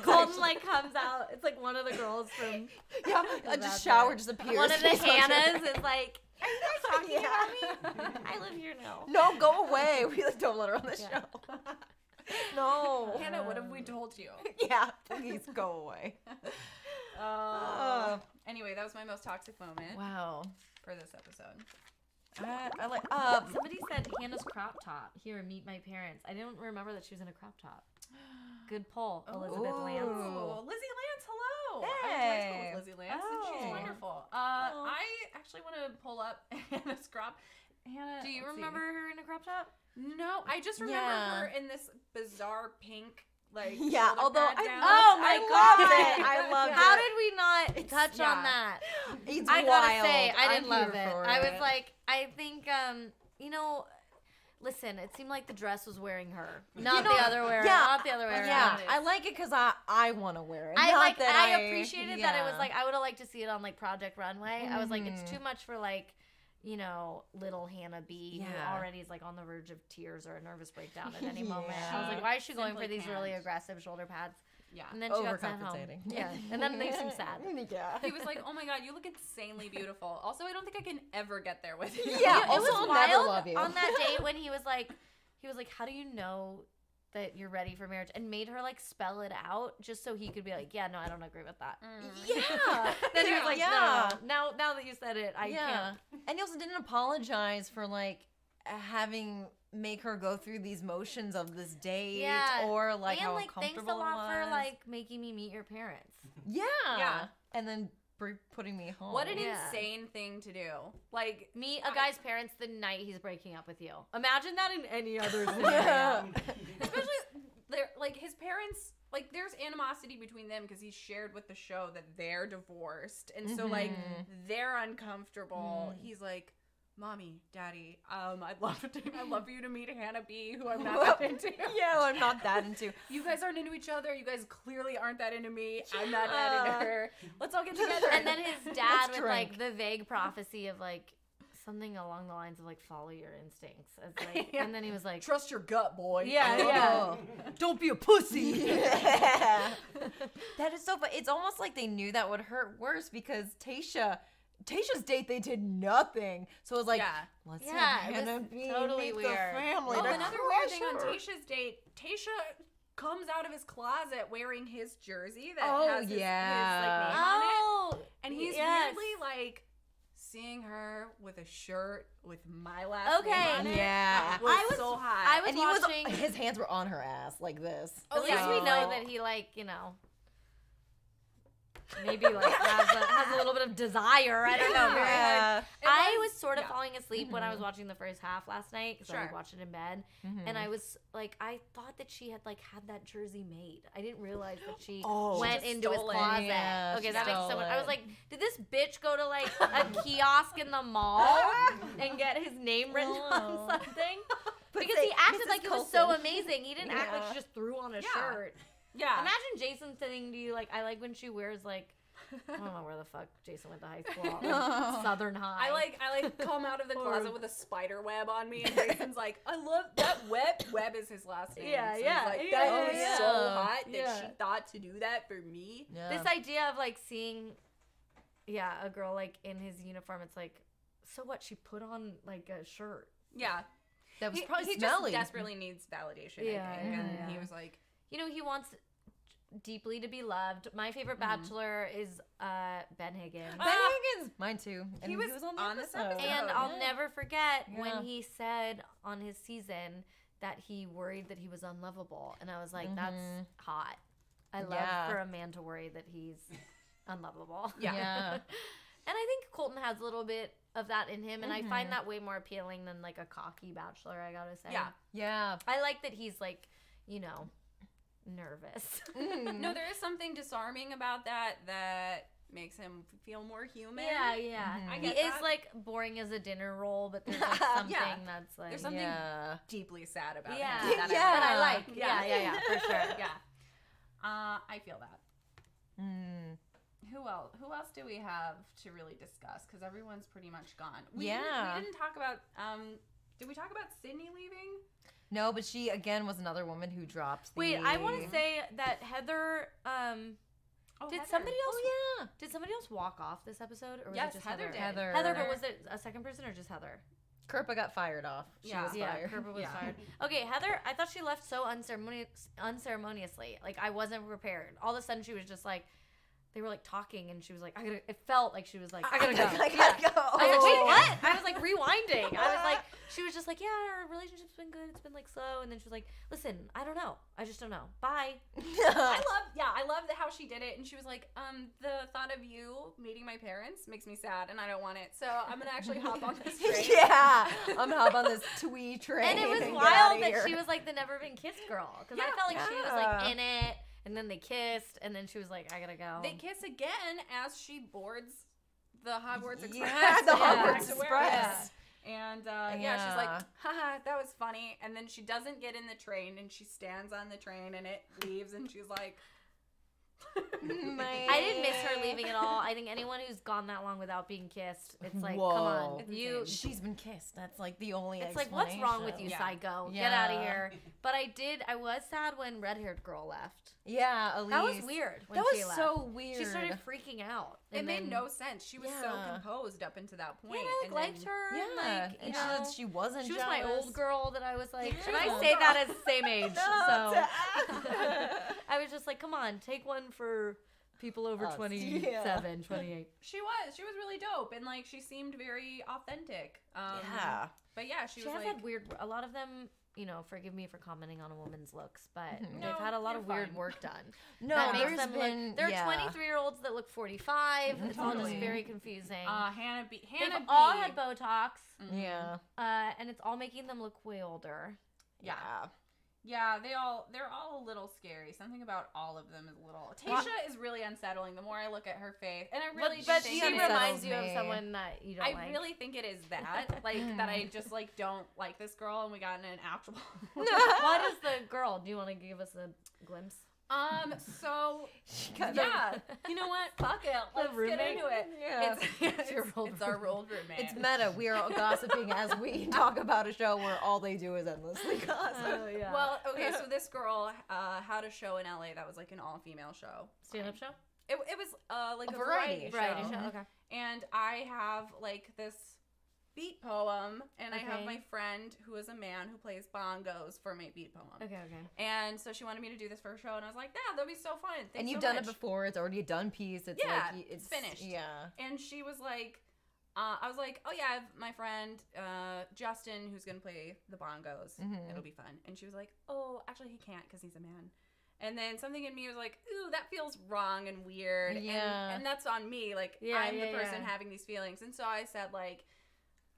Colton like comes out. It's like one of the girls from Yeah, just shower just appears. one of the He's like- Hannahs is like, are you guys talking Yeah. about me? I live here now. No, go away. We like, don't let her on the Yeah. show. No. Hannah, what have we told you? Yeah, please go away. Anyway, that was my most toxic moment Wow. for this episode. I like. Somebody said Hannah's crop top. Here, meet my parents. I didn't remember that she was in a crop top. Good poll, Elizabeth Ooh. Lance. Oh, Lizzie Lance, hello. I Hey. went to high school with Lizzie Lance, and she's Oh. wonderful. Oh. I actually want to pull up Hannah's crop. Hannah, Do you let's see. remember her in a crop top? No, I just remember Yeah. her in this bizarre pink, like, Yeah, shoulder although pad I gown. Oh my loved God. it. I loved How it. did we not touch yeah. on that? It's I gotta wild. say, I didn't I'm love here it. for I was like, I think, you know, listen, it seemed like the dress was wearing her, not know, the other way around. yeah, Not the other way Yeah, around. I like it because I want to wear it. I Not like. that I appreciated that it was yeah. like I would have liked to see it on like Project Runway. I was like, it's Mhm. too much for like, you know, little Hannah B, who Yeah. already is like on the verge of tears or a nervous breakdown at any moment. I was Yeah. like, why is she going Simply for these really can't. aggressive shoulder pads? Yeah. And then she got sent home. Overcompensating. Yeah, and then they seem sad. Yeah. He was like, "Oh my God, you look insanely beautiful." Also, I don't think I can ever get there with you. Yeah, it also, was I'll wild never love you. on that date when he was like, how do you know that you're ready for marriage? And made her like spell it out just so he could be like, yeah, no, I don't agree with that. Yeah. Then he was like, Yeah. no. Now that you said it, I can't. And he also didn't apologize for like having make her go through these motions of this date Yeah. or like And how like, thanks a uncomfortable lot it for was. like making me meet your parents. Yeah. Yeah. And then putting me home. What an Yeah. insane thing to do. Like, Meet a guy's parents the night he's breaking up with you. Imagine that in any other scenario. especially they're like his parents. Like, there's animosity between them because he's shared with the show that they're divorced, and so like they're uncomfortable. He's like, "Mommy, Daddy, I'd love for you to meet Hannah B, who I'm not that into. Yeah, I'm not that into. You guys aren't into each other. You guys clearly aren't that into me. I'm not that into her. Let's all get together." And then his dad Let's with like drink. the vague prophecy of like something along the lines of like follow your instincts. As, like, Yeah. And then he was like, trust your gut, boy. Yeah. don't be a pussy. Yeah. That is so fun. It's almost like they knew that would hurt worse because Tayshia's date, they did nothing. So it was like, Yeah. let's Yeah, have it was Hannah B totally meet weird. the family. Oh, to another weird thing on crush her. Tayshia's date, Tayshia comes out of his closet wearing his jersey that Oh, has his like, yeah. name on it. Oh, And he's yes. weirdly like seeing her with a shirt with my last Okay. name on it. Yeah. Was so hot. I was And watching. his hands were on her ass like this. At least yeah. we know that he like, you know, maybe like has a little bit of desire. I don't know. Very hard. It I was sort of yeah. falling asleep when I was watching the first half last night because I Sure. watched it in bed, and I was like, I thought that she had like had that jersey made. I didn't realize that she Oh. went She just into his stole it. closet. Yeah, Okay, she that makes so stole much. I was it. like, did this bitch go to like a kiosk in the mall and get his name written on Oh. something? Because he acted like it was so amazing. He didn't act like she just threw on a shirt. Yeah. Imagine Jason saying to you, like, I like when she wears, like, I don't know where the fuck Jason went to high school. Southern High. I like come out of the closet with a spider web on me, and Jason's like, I love that web. Web is his last name. Yeah, so yeah. He's like, that is so hot that she thought to do that for me. Yeah. This idea of, like, seeing, a girl, like, in his uniform, it's like, so what? She put on, like, a shirt. Yeah. That was probably he smelly. just desperately needs validation, I think. And he was like... You know, he wants deeply to be loved. My favorite Bachelor is Ben Higgins. Ben Higgins! Mine too. And he was on this episode. And I'll never forget when he said on his season that he worried that he was unlovable. And I was like, that's hot. I love for a man to worry that he's unlovable. Yeah. And I think Colton has a little bit of that in him, and I find that way more appealing than, like, a cocky Bachelor, I gotta say. Yeah. Yeah. I like that he's, like, you know, nervous. No, there is something disarming about that makes him feel more human. Yeah. I He get is, that. like, boring as a dinner roll, but there's, like, something that's, like... There's something deeply sad about him. that that I like. Yeah, For sure. Yeah. I feel that. Who else do we have to really discuss? Because everyone's pretty much gone. We didn't talk about, did we talk about Sydney leaving? No, but she, again, was another woman who dropped the... Wait, I want to say that Heather, did Heather. somebody else... Oh, yeah. Did somebody else walk off this episode? Or was Yes, it just Heather did. Heather, but was it a second person or just Heather? Kerpa got fired off. She was fired. Kerpa was fired. Okay, Heather, I thought she left so unceremoniously. Like, I wasn't prepared. All of a sudden, she was just like... They were, like, talking, and she was like, it felt like she was like, I gotta go. I gotta go. I was like, wait, what? I was, like, rewinding. I was like, she was just like, yeah, our relationship's been good. It's been, like, slow. And then she was like, listen, I don't know. I just don't know. Bye. I love how she did it. And she was like, the thought of you meeting my parents makes me sad, and I don't want it. So I'm going to actually hop on this train. Yeah. I'm going to hop on this twee train. And it was wild that she was, like, the never been kissed girl. Because I felt like she was, like, in it. And then they kissed, and then she was like, I gotta go. They kiss again as she boards the Hogwarts Express. Yeah, the Hogwarts Express. And she's like, haha, that was funny. And then she doesn't get in the train, and she stands on the train, and it leaves, and she's like... I didn't miss her leaving at all. I think anyone who's gone that long without being kissed, it's like, Whoa. come on. She's been kissed. That's like the only It's like, what's wrong with you, psycho? Get out of here. But I was sad when red-haired girl left. Yeah, Elise. That was weird when she left. That was so weird. She started freaking out. It made no sense. She was so composed up until that point. Yeah, I liked her. Yeah, and she wasn't She was jealous. my old girl that I was like, Yeah. should I say that as the same age? So I was just like, come on, take one for people over 27, 28. She was really dope, and like she seemed very authentic. But yeah, she was has like had weird. A lot of them, you know, forgive me for commenting on a woman's looks, but they've had a lot of weird work done. That makes there's them been. They're 23-year-olds that look 45. It's all just very confusing. Hannah They've B. all had Botox. Yeah. And it's all making them look way older. Yeah, they're all a little scary. Something about all of them is a little. Tasha is really unsettling. The more I look at her face, and I really but think she it reminds is, you of someone that you don't like. I really think it is that, like that I just like don't like this girl, and we got in an actual. What is the girl? Do you want to give us a glimpse? So yeah, you know what? Fuck it. Let's get into it. Yeah. It's our old roommate. It's meta. We are gossiping as we talk about a show where all they do is endlessly gossip. Well, okay, so this girl had a show in LA that was like an all-female show. Stand-up show? It was like a variety show. Okay. And I have like this beat poem, and I have my friend who is a man who plays bongos for my beat poem. Okay. And so she wanted me to do this for her show, and I was like, yeah, that'd be so fun. Thanks And you've so done much. it before. It's already a done piece. It's it's finished. Yeah. And she was like, I was like, oh yeah, I have my friend Justin who's gonna play the bongos. It'll be fun. And she was like, oh, actually he can't because he's a man. And then something in me was like, ooh, that feels wrong and weird. Yeah. And that's on me. Like I'm the person having these feelings. And so I said like,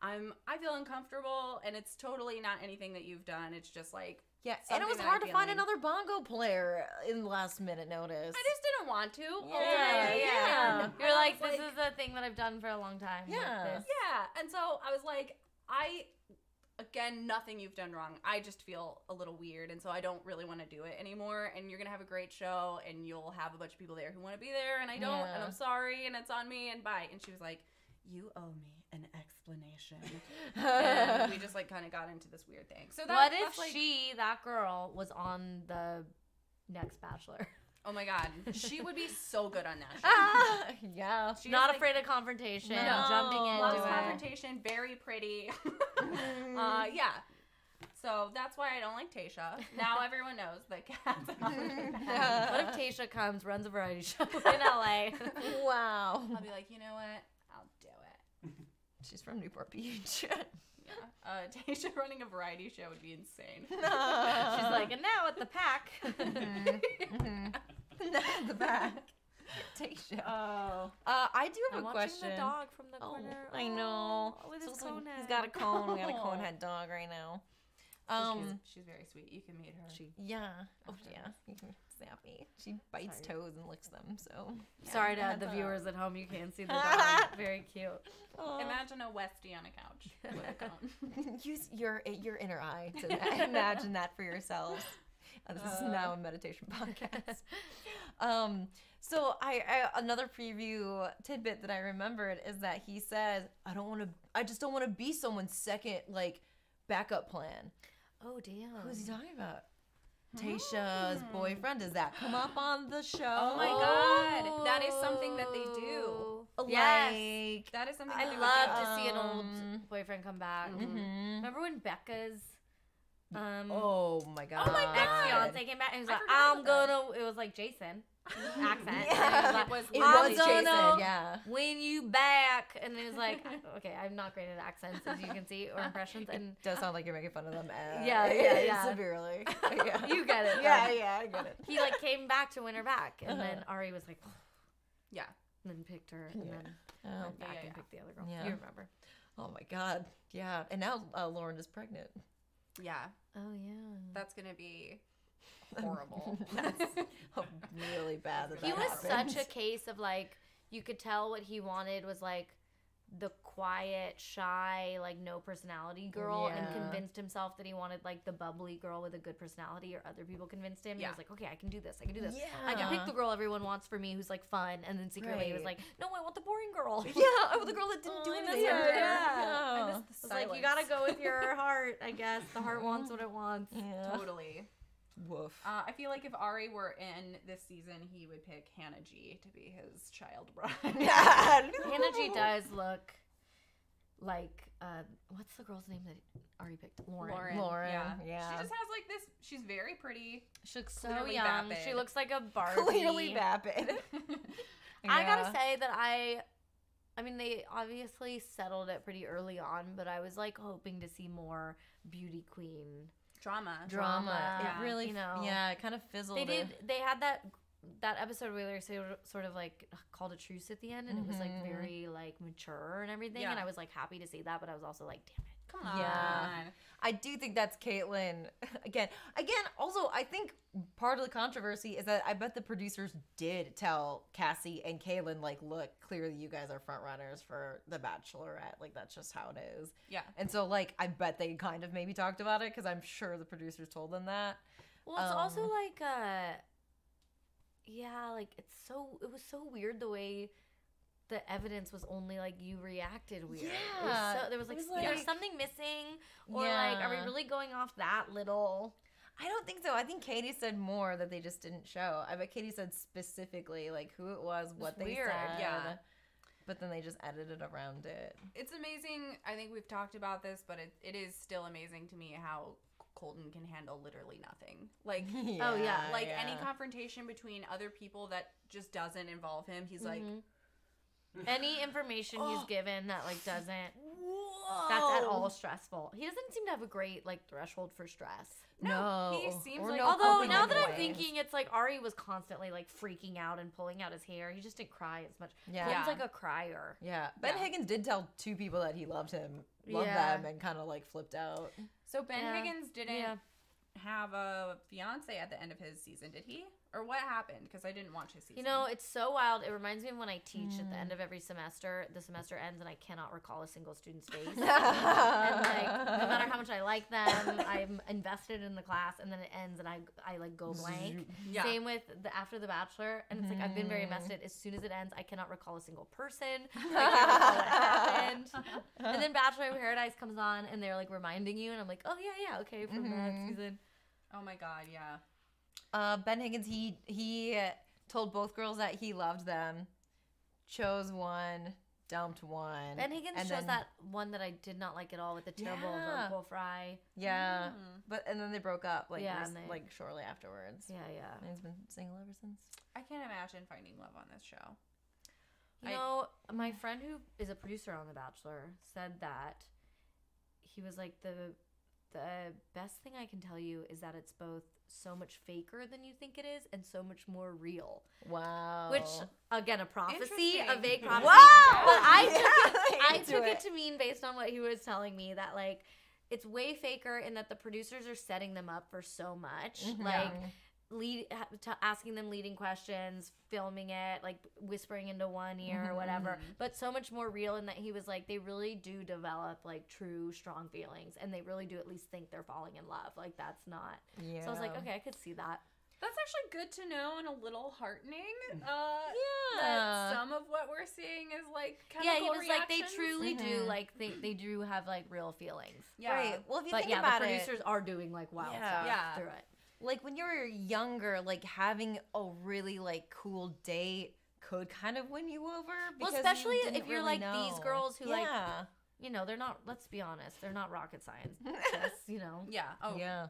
I feel uncomfortable, and it's totally not anything that you've done. It's just like and it was hard to find another bongo player in last minute notice. I just didn't want to. Yeah. You're like, this is a thing that I've done for a long time. Yeah. Yeah. And so I was like, again, nothing you've done wrong. I just feel a little weird, and so I don't really want to do it anymore. And you're gonna have a great show, and you'll have a bunch of people there who want to be there, and I don't, and I'm sorry, and it's on me, and bye. And she was like, "You owe me an explanation." And we just like kind of got into this weird thing. So what if that girl was on the next Bachelor? Oh my God, she would be so good on that show. Yeah, she's not afraid of confrontation. No, jumping into loves confrontation. Very pretty. Yeah. So that's why I don't like Tayshia. Now everyone knows that Kat's. What if Tayshia comes, runs a variety show in LA? Wow. I'll be like, you know what? I'll do it. She's from Newport Beach. Yeah. Tayshia running a variety show would be insane. She's like, and now at the pack. The back. Tayshia. Oh. I do have a question. Watching the dog from the corner. I know. With his cone head. He's got a cone. We got a cone head dog right now. She's very sweet. You can meet her. Yeah. Oh yeah. You can snap me. She bites toes and licks them. So. Sorry to the viewers at home. You can't see the dog. Very cute. Imagine a Westie on a couch with a cone. Use your inner eye to imagine that for yourselves. This is now a meditation podcast. So I another preview tidbit that I remembered is that he says, I just don't want to be someone's second like backup plan. Oh damn. Who's he talking about? Tayshia's boyfriend. Does that come up on the show? Oh my God. That is something that they do. Yes. Like, That is something I that they love would do. to see an old boyfriend come back. Mm-hmm. Remember when Becca's oh my God. ex-fiance came back and he was like, forgot about it was like Jason accent. Yeah. It was Jason, yeah. When you back, and it was like, okay, I'm not great at accents, as you can see, or impressions, and It does sound like you're making fun of them. Yeah. Severely. Yeah. you get it. Yeah, I get it. He like came back to win her back, and then Ari was like, Yeah. and then picked her, and then went back and picked the other girl. Yeah. You remember? Oh my God. Yeah. And now Lauren is pregnant. Yeah. Oh yeah. That's going to be horrible. That's really bad that He was happened. such a case of like, you could tell what he wanted was like the quiet, shy, like no personality girl, and convinced himself that he wanted like the bubbly girl with a good personality, or other people convinced him. He was like, okay, I can do this. Yeah. I can pick the girl everyone wants for me who's like fun, and then secretly he was like, no, I want the boring girl. Yeah, I want the girl that didn't do anything. I miss the Like, you gotta go with your heart, I guess. The heart wants what it wants. Yeah. Totally. Woof. I feel like if Ari were in this season, he would pick Hannah G to be his child bride. Hannah G does look like, what's the girl's name that Ari picked? Lauren. Yeah. She just has like this, she's very pretty. She looks so Clearly young. vapid. She looks like a Barbie. Clearly vapid. I gotta say that I mean, they obviously settled it pretty early on, but I was like hoping to see more beauty queen Drama. It really, you know. Yeah, it kind of fizzled. They had that episode where they sort of like called a truce at the end, and it was like very like mature and everything, and I was like happy to see that, but I was also like, damn it. Come on. Yeah. I do think that's Caitlyn. Again, also, I think part of the controversy is that I bet the producers did tell Cassie and Caitlyn, like, look, clearly you guys are front runners for The Bachelorette. Like, that's just how it is. Yeah. And so, like, I bet they kind of maybe talked about it, because I'm sure the producers told them that. Well, it's also like, yeah, like, it was so weird the way the evidence was only like you reacted weird. Yeah. There was like like there's something missing, or like, are we really going off that little? I don't think so. I think Katie said more that they just didn't show. I bet Katie said specifically like who it was, what they said. Yeah. But then they just edited around it. It's amazing. I think we've talked about this, but it is still amazing to me how Colton can handle literally nothing. Like, any confrontation between other people that just doesn't involve him, he's like, any information he's given that like doesn't that's at all stressful. He doesn't seem to have a great like threshold for stress. No, he seems like. Although now that I'm thinking, it's like Ari was constantly like freaking out and pulling out his hair. He just didn't cry as much. Yeah, he's like a crier. Yeah, Ben Higgins did tell 2 people that he loved them, and kind of like flipped out. So Ben Higgins didn't have a fiance at the end of his season, did he? Or what happened? Because I didn't watch his season. You know, it's so wild. It reminds me of when I teach at the end of every semester. The semester ends and I cannot recall a single student's face. And like, no matter how much I like them, I'm invested in the class, and then it ends and I like go blank. Yeah. Same with after The Bachelor, and it's like I've been very invested. As soon as it ends, I cannot recall a single person. I can't recall what happened. And then Bachelor in Paradise comes on, and they're like reminding you, and I'm like, oh yeah, okay, from that season. Oh my god, yeah. Ben Higgins, he told both girls that he loved them, chose one, dumped one. Ben Higgins chose that one that I did not like at all with the terrible vocal fry. Yeah, and then they broke up like shortly afterwards. Yeah. And he's been single ever since. I can't imagine finding love on this show. You know, my friend who is a producer on The Bachelor said that he was like, the best thing I can tell you is that it's both so much faker than you think it is and so much more real. Wow. Which, again, a prophecy, a vague prophecy. Wow. But I took it to mean, based on what he was telling me, that like it's way faker in that the producers are setting them up for so much. Like asking them leading questions, filming it, like whispering into one ear or whatever, but so much more real in that he was like, they really do develop like true strong feelings, and they really do at least think they're falling in love. Like that's not so I was like, okay, I could see that. That's actually good to know and a little heartening. That some of what we're seeing is like chemical he was reactions. like, they truly do, like they do have like real feelings. Yeah. Right. Well, if you think about the producers are doing like wild stuff through it. Like when you were younger, like having a really like cool date could kind of win you over. Well, especially if you're really like these girls who like, you know, they're not. Let's be honest, they're not rocket scientists. You know. Yeah. Oh yeah.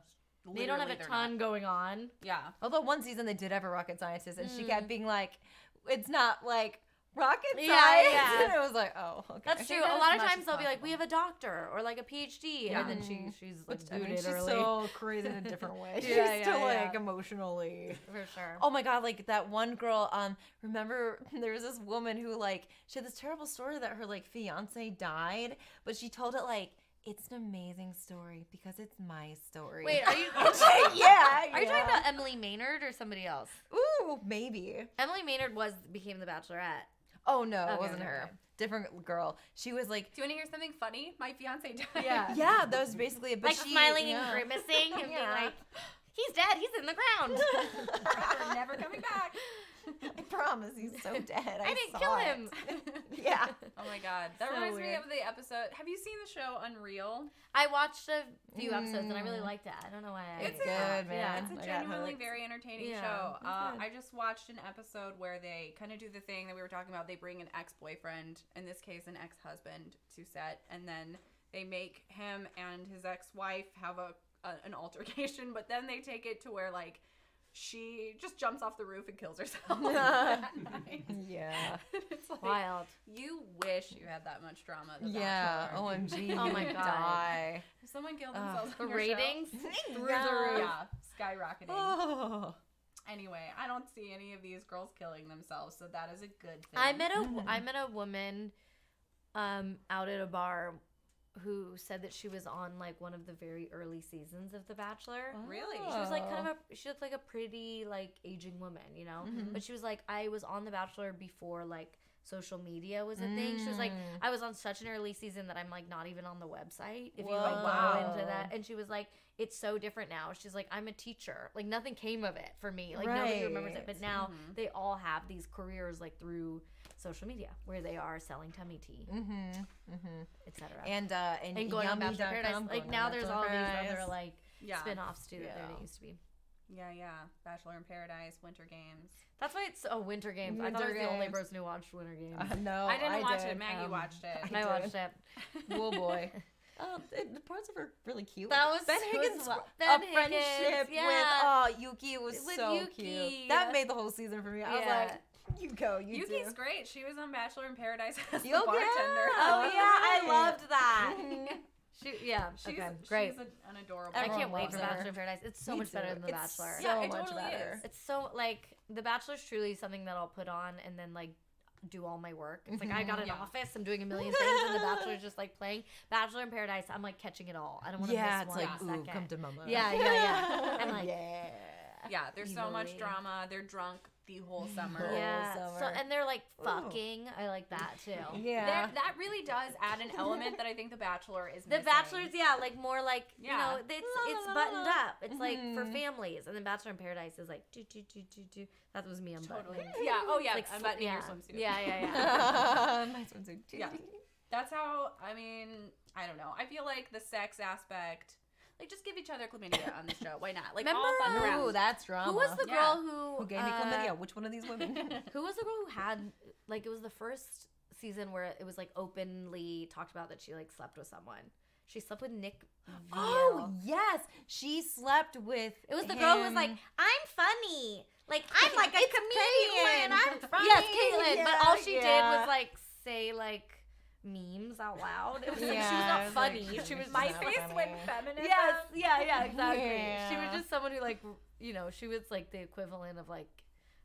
They don't have a ton going on. Yeah. Although one season they did have a rocket scientist, and she kept being like, "It's not like rocket science." Yeah. And it was like, oh, okay. That's true. A lot of times they'll be like, we have a doctor or like a PhD, and then she's like, she's so crazy in a different way. She's still like emotionally, for sure. Oh my god, like that one girl. Remember there was this woman who like she had this terrible story that her like fiance died, but she told it like, it's an amazing story because it's my story. Wait, are you? Are you talking about Emily Maynard or somebody else? Ooh, maybe. Emily Maynard became the Bachelorette. Oh no, it wasn't her. Different girl. She was like, do you want to hear something funny? My fiance died. Yeah, that was basically a like smiling and grimacing and being like, he's dead. He's in the ground. We're never coming back. I promise he's so dead. I didn't kill him. Yeah. Oh my god. That reminds me of the episode. Have you seen the show Unreal? I watched a few episodes and I really liked it. I don't know why. It's good, man. It's a genuinely very entertaining show. I just watched an episode where they kind of do the thing that we were talking about. They bring an ex-boyfriend, in this case an ex-husband, to set, and then they make him and his ex-wife have an altercation, but then they take it to where like she just jumps off the roof and kills herself that night. Yeah. It's like, wild. You wish you had that much drama. OMG. Oh my god. Die. If someone killed themselves the on your ratings show, through the roof. Yeah, skyrocketing. Oh. Anyway, I don't see any of these girls killing themselves, so that is a good thing. I met a woman out at a bar who said that she was on like one of the very early seasons of The Bachelor. Oh. Really? She was like she looked like a pretty like aging woman, you know? But she was like, I was on The Bachelor before like social media was a thing. She was like, I was on such an early season that I'm like not even on the website if you like go into that. And she was like, it's so different now. She's like, I'm a teacher. Like nothing came of it for me. Like nobody remembers it. But now they all have these careers like through social media where they are selling tummy tea, etc. And going on Bachelor Yummy.com, Paradise. Like now there's all these other like Yeah. spin-offs too that there used to be. Yeah, yeah. Bachelor in Paradise, Winter Games. That's why it's Winter Games. I thought I was the only person who watched Winter Games. No, I didn't watch it. Maggie watched it. I watched it. Oh boy. The parts of her really cute. That was Ben Higgins' Ben friendship yeah. with Yuki. It was With so Yuki. cute. That made the whole season for me. I was like, you go, you Yuki's do. great. She was on Bachelor in Paradise as the Yeah. bartender. Oh yeah, I loved that. She's great. She's an adorable. I can't wait loves for her. Bachelor in Paradise. It's so much better than The Bachelor. So it much totally better. is. It's so like The Bachelor's truly something that I'll put on and then like do all my work. It's like I got an office, I'm doing a million things, and The Bachelor's just like playing. Bachelor in Paradise, I'm like catching it all. I don't want to miss It's one like, second. come to mama. Yeah. I'm like, Yeah, there's so much Evilly. drama. They're drunk the whole summer. Yeah. summer. So, and they're like fucking. I like that too. Yeah. That really does add an element that I think The Bachelor is The missing. Bachelor's, like more like, Yeah. you know, it's buttoned up. It's like for Mhm. families. And then Bachelor in Paradise is like, do. That was me Totally. unbuttoning. Yeah. Oh, yeah. Like, I'm buttoning yeah. your swimsuit. Yeah. My swimsuit. Yeah. That's how, I mean, I don't know. I feel like the sex aspect, like, just give each other chlamydia on the show. Why not? Like, all fuck Remember- around. Ooh, that's drama. Who was the Yeah. girl who Who gave me chlamydia? Which one of these women? Who was the girl who had, like, it was the first season where it was, like, openly talked about that she, like, slept with someone. She slept with Nick Vial. Oh, yes. She slept with It was the girl who was him. like, I'm funny. Like, I'm like a comedian. Caitlyn. I'm funny. Yes, Caitlyn. But all she did Yeah. was, like, say, like, memes out loud. It was like, she was Yeah, not it was funny. like, she was she's My not face funny. went feminism. Yes, yeah, exactly. Yeah. She was just someone who, like, you know, she was, like, the equivalent of, like,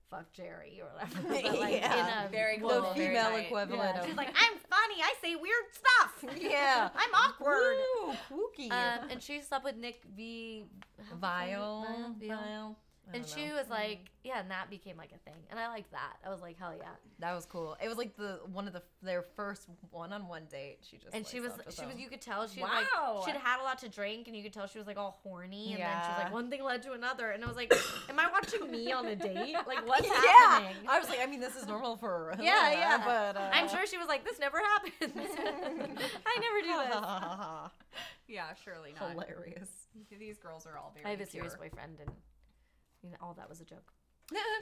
fuck Jerry or whatever. But, like, Yeah. in a Very the cool, woman. very female tight. equivalent Yeah. of She's like, I'm funny. I say weird stuff. yeah. I'm awkward. Woo, kooky. And she slept with Nick Vile. Vile. I And don't she know. was like, yeah, and that became like a thing. And I liked that. I was like, hell yeah. That was cool. It was like one of their first one-on-one date. She just And like, she was, slept with him. you could tell she Wow. she'd had a lot to drink, and you could tell she was like all horny. And then she was Yeah. like, one thing led to another. And I was like, am I watching me on a date? Like, what's Yeah. happening? I was like, I mean, this is normal for Yeah, Helena, yeah. but I'm sure she was like, this never happens. I never do this. Yeah, surely not. Hilarious. These girls are all very I have a serious pure. boyfriend, and you know, all that was a joke.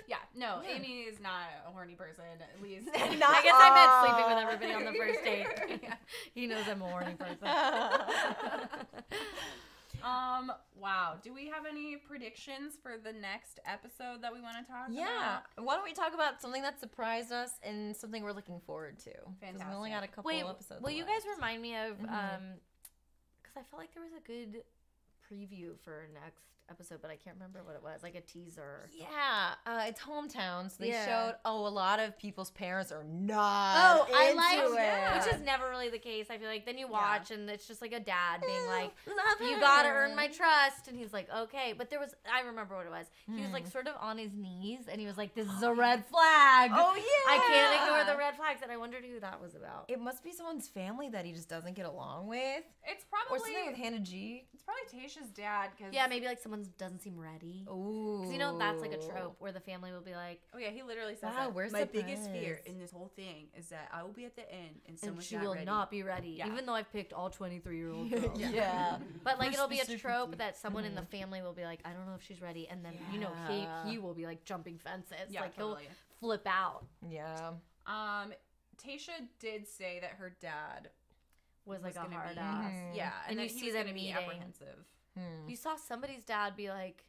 Yeah, no, Yeah. Amy is not a horny person, at least. Not I guess I meant sleeping with all. everybody on the first date. Yeah. He knows I'm a horny person. Wow. Do we have any predictions for the next episode that we want to talk Yeah. about? Why don't we talk about something that surprised us and something we're looking forward to? 'Cause we only got a couple Wait, episodes. will you left. guys remind me of, Mhm. because I felt like there was a good preview for next episode, but I can't remember what it was, like a teaser. Yeah, it's hometown, so they Yeah. showed. Oh, a lot of people's parents are not. I into like it. which is never really the case. I feel like then you watch and it's just like a dad being like, Love you her. gotta earn my trust, and he's like, okay. But there was, I remember what it was. He was like sort of on his knees, and he was like, this is a red flag. Oh yeah. I can't ignore the red flags, and I wondered who that was about. It must be someone's family that he just doesn't get along with, It's or probably something with Hannah G. it's probably Tasha's dad. Cause, Yeah, maybe like someone doesn't seem ready. Ooh. Because you know that's like a trope where the family will be like, Oh yeah, he literally says Wow, that. we're My biggest surprised. fear in this whole thing is that I will be at the end and and someone's she not will ready. not be ready, Yeah. even though I've picked all 23-year-old girls. Yeah. But like For it'll be a specific trope reasons. that someone in the family will be like, I don't know if she's ready, and then you know Yeah. he will be like jumping fences, Yeah, like totally. he'll flip out. Yeah. Tasha did say that her dad Was like a gonna hard be, ass. Yeah, And that you he see was them gonna be meeting. apprehensive. You saw somebody's dad be like,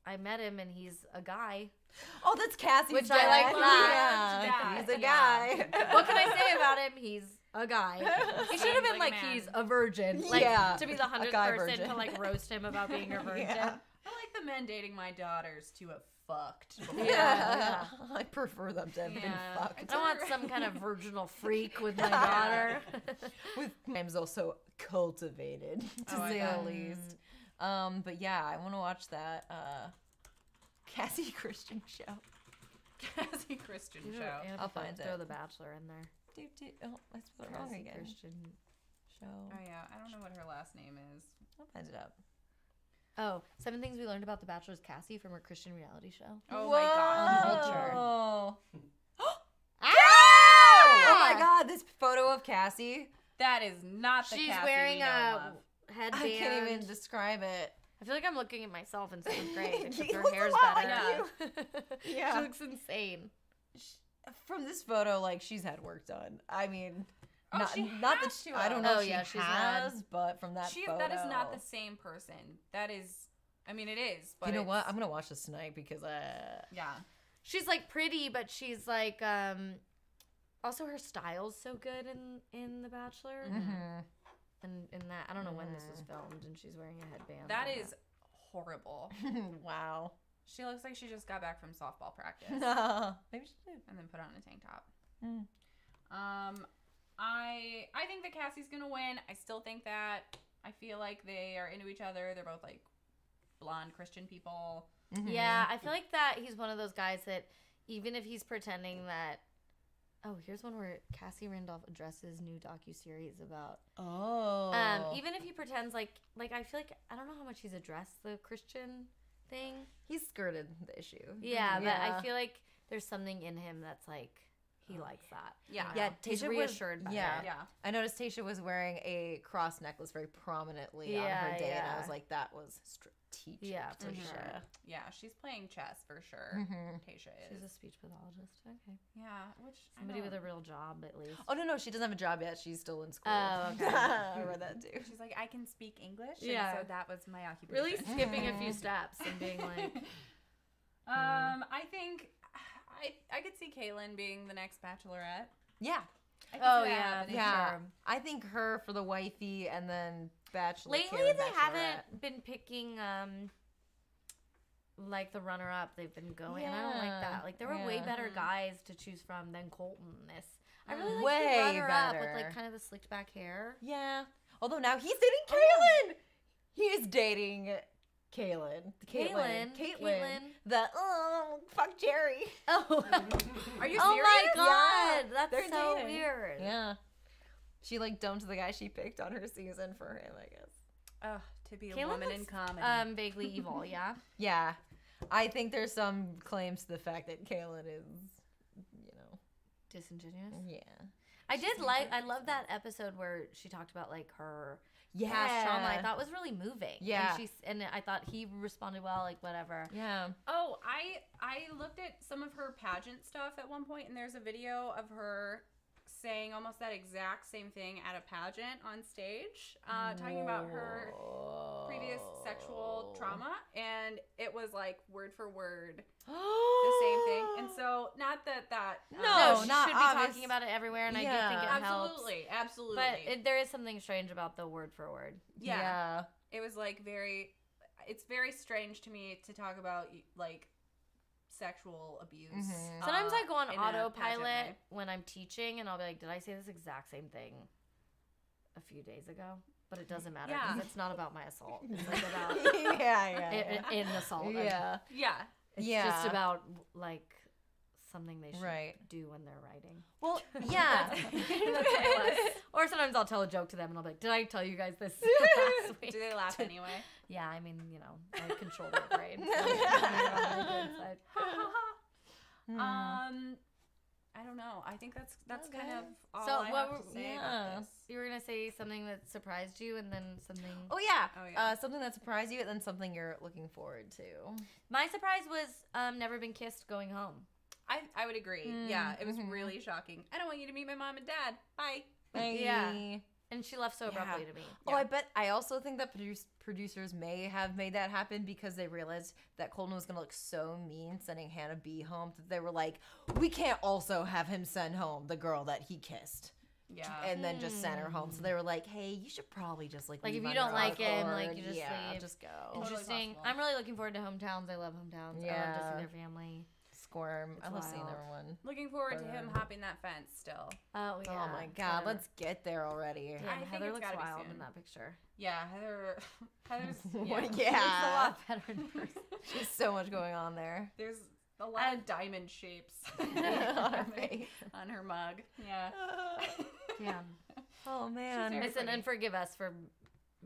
I met him and he's a guy. Oh, that's Cassie's Which dad. I like that. Yeah, he's a Yeah. guy. What can I say about him? He's a guy. He should have been Seems like like a man. he's a virgin. Like Yeah, to be the 100th guy person virgin. to like roast him about being a virgin. Yeah. I like the men dating my daughters to have fucked. Yeah. I prefer them to have been Yeah. fucked. I want some kind of virginal freak with my daughter. With times also cultivated, to Oh, I say bet. the least. But yeah, I want to watch that Cassie Christian show. Cassie Christian You know, show. Anna I'll Paquette, find throw it. the Bachelor in there. Oh, I spelled it wrong Cassie again. Christian. Show. Oh yeah, I don't know what her last name is. I'll find it up. Oh, 7 things we learned about the Bachelor's Cassie from her Christian reality show. Oh my god. Vulture. Oh. Ah! Oh my god, this photo of Cassie. That is not the She's Cassie wearing we know and love. a headband. I can't even describe it. I feel like I'm looking at myself in 7th grade, except You her look a hair's lot better. like you. Yeah. She looks insane. From this photo, like, she's had work done. I mean, Oh, not, she not that has to I don't have. know Oh, if she yeah, she's had- has, but from that photo. That is not the same person. That is, I mean, it is. But You know what? it's- I'm gonna watch this tonight because Yeah. She's like pretty, but she's like also her style's so good in The Bachelor. Mhm. And in that, I don't know when this was filmed, and she's wearing a headband. That and is horrible. wow. She looks like she just got back from softball practice Maybe she did. and then put on a tank top. Mm. I think that Cassie's gonna win. I still think that. I feel like they are into each other. They're both like blonde Christian people. Mm-hmm. Yeah, I feel like that he's one of those guys that even if he's pretending that. Oh, here's one where Cassie Randolph addresses new docuseries about. Oh. Even if he pretends like I feel like I don't know how much he's addressed the Christian thing. He's skirted the issue. Yeah, but I feel like there's something in him that's like he likes that. Yeah. Yeah, he's Tayshia reassured by it. Yeah. I noticed Tayshia was wearing a cross necklace very prominently on her day, and I was like, that was strategic. Yeah, for Tayshia. sure. Yeah, she's playing chess for sure. Tayshia is. She's a speech pathologist. Okay. Yeah, which somebody with a real job at least. Oh no, she doesn't have a job yet. She's still in school. Oh, okay. I read that too. She's like, I can speak English. Yeah. And so that was my occupation. Really skipping a few steps and being like. I think I could see Kaylin being the next Bachelorette. Yeah. Sure. I think her for the wifey, and then Bachelor. Lately, Kaylin, they Bachelorette. haven't been picking like the runner-up. They've been going, and I don't like that. Like there were way better guys to choose from than Colton. I really like the runner-up with like kind of the slicked back hair. Yeah. Although now he's dating Kaylin. He is dating Kaylin. Caitlin. The fuck Jerry. Oh. Are you serious? Oh my Yeah, god, that's they're so dating. weird. Yeah. She like dumped the guy she picked on her season for him, I guess. Ugh, to be a Caitlin woman looks, in comedy. vaguely evil, yeah. Yeah. I think there's some claims to the fact that Kaylin is, Disingenuous. yeah. I love that episode where she talked about like her past trauma. I thought was really moving. Yeah. And I thought he responded well, like whatever. Yeah. Oh, I looked at some of her pageant stuff at one point, and there's a video of her saying almost that exact same thing at a pageant on stage, talking about her previous sexual trauma, and it was like word for word the same thing. And so, not that No, she not should be obvious. talking about it everywhere, and I do think it helps. Absolutely. But there is something strange about the word for word. Yeah. It was like it's very strange to me to talk about like sexual abuse. Sometimes I go on in a autopilot pageant way. when I'm teaching, and I'll be like, did I say this exact same thing a few days ago? But it doesn't matter because it's not about my assault. It's like about in assault. Yeah. It's just about like something they should do when they're writing. Well, yeah. Or sometimes I'll tell a joke to them and I'll be like, did I tell you guys this last week? Do they laugh anyway? Yeah, I mean, I control their brain. I don't know. I think that's kind of all So I have to say about this. You were going to say something that surprised you and then something... Oh, yeah. Something that surprised you and then something you're looking forward to. My surprise was Never Been Kissed going home. I would agree. Yeah, it was really shocking. I don't want you to meet my mom and dad. Bye. Yeah. And she left so abruptly to me. Oh, I also think that producers may have made that happen because they realized that Colton was going to look so mean sending Hannah B home that they were like, we can't also have him send home the girl that he kissed. Yeah. And then just send her home. So they were like, hey, you should probably just leave if you on don't your like him, accord. you just leave. Just go. Interesting. Totally I'm really looking forward to hometowns. I love hometowns. I love to see their family. Squirm. I love seeing everyone. Looking forward to him hopping that fence still. Oh, yeah. Oh, my God. Let's get there already. Yeah, I think Heather it's looks gotta be wild soon. in that picture. Yeah, Heather's She looks a lot better in person. She's so much going on there. There's a lot of diamond shapes on her face. on her mug. Yeah. Yeah. Oh, man. Listen, and forgive us for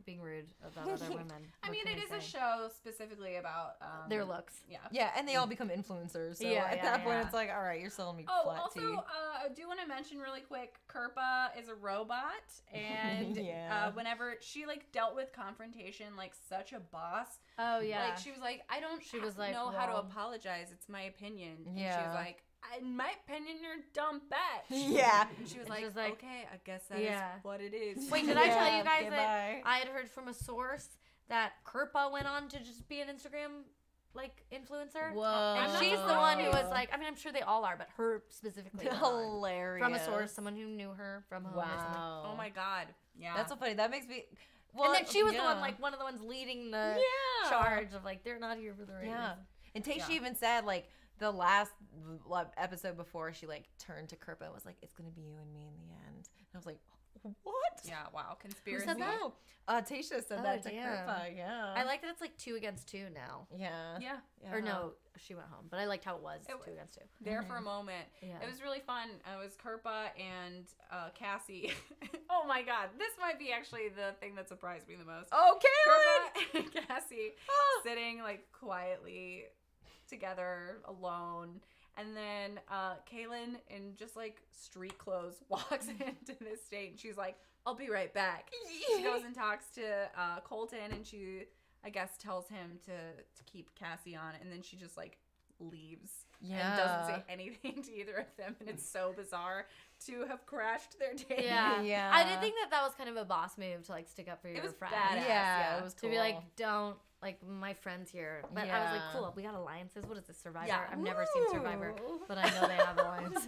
being rude about other women. I mean, it is a show specifically about their looks. Yeah. Yeah, and they all become influencers. So at that point, it's like, all right, you're selling me flat tea. I do want to mention really quick, Kirpa is a robot, and whenever she like dealt with confrontation like such a boss. Oh yeah. Like she was like, I don't know how to apologize. It's my opinion. Yeah. And she was like, in my opinion, you're a dumb bitch. Yeah. And she was like, okay, I guess that is what it is. Wait, did I tell you guys that I had heard from a source that Kirpa went on to just be an Instagram like influencer? Whoa. And she's the one who was like, I mean, I'm sure they all are, but her specifically. Hilarious. From a source, someone who knew her from home or something. Oh my God. Yeah. That's so funny. That makes me... Well, and then she was the one, like, one of the ones leading the charge of, like, they're not here for the right reason. And Tayshia even said, like, the last episode before, she, like, turned to Kirpa and was like, it's going to be you and me in the end. And I was like, What? Yeah, wow. Conspiracy. Who said that? Tasha said that to Kirpa. Yeah. I like that it's like 2 against 2 now. Yeah. Or no, she went home. But I liked how it was 2 against 2. There for a moment. Yeah. It was really fun. It was Kirpa and Cassie. Oh my god. This might be actually the thing that surprised me the most. Oh, Kirpa and Cassie sitting like quietly together alone. And then Kaylin in just like street clothes walks into this state and she's like, I'll be right back. She goes and talks to Colton and she, I guess, tells him to keep Cassie on. And then she just like leaves and doesn't say anything to either of them. And it's so bizarre to have crashed their day. Yeah. I did think that was kind of a boss move to like stick up for your friend. Badass. Yeah, it was cool. To be like, don't. Like, my friend's here. But I was like, cool, we got alliances. What is this, Survivor? Yeah. I've never seen Survivor, but I know they have alliances.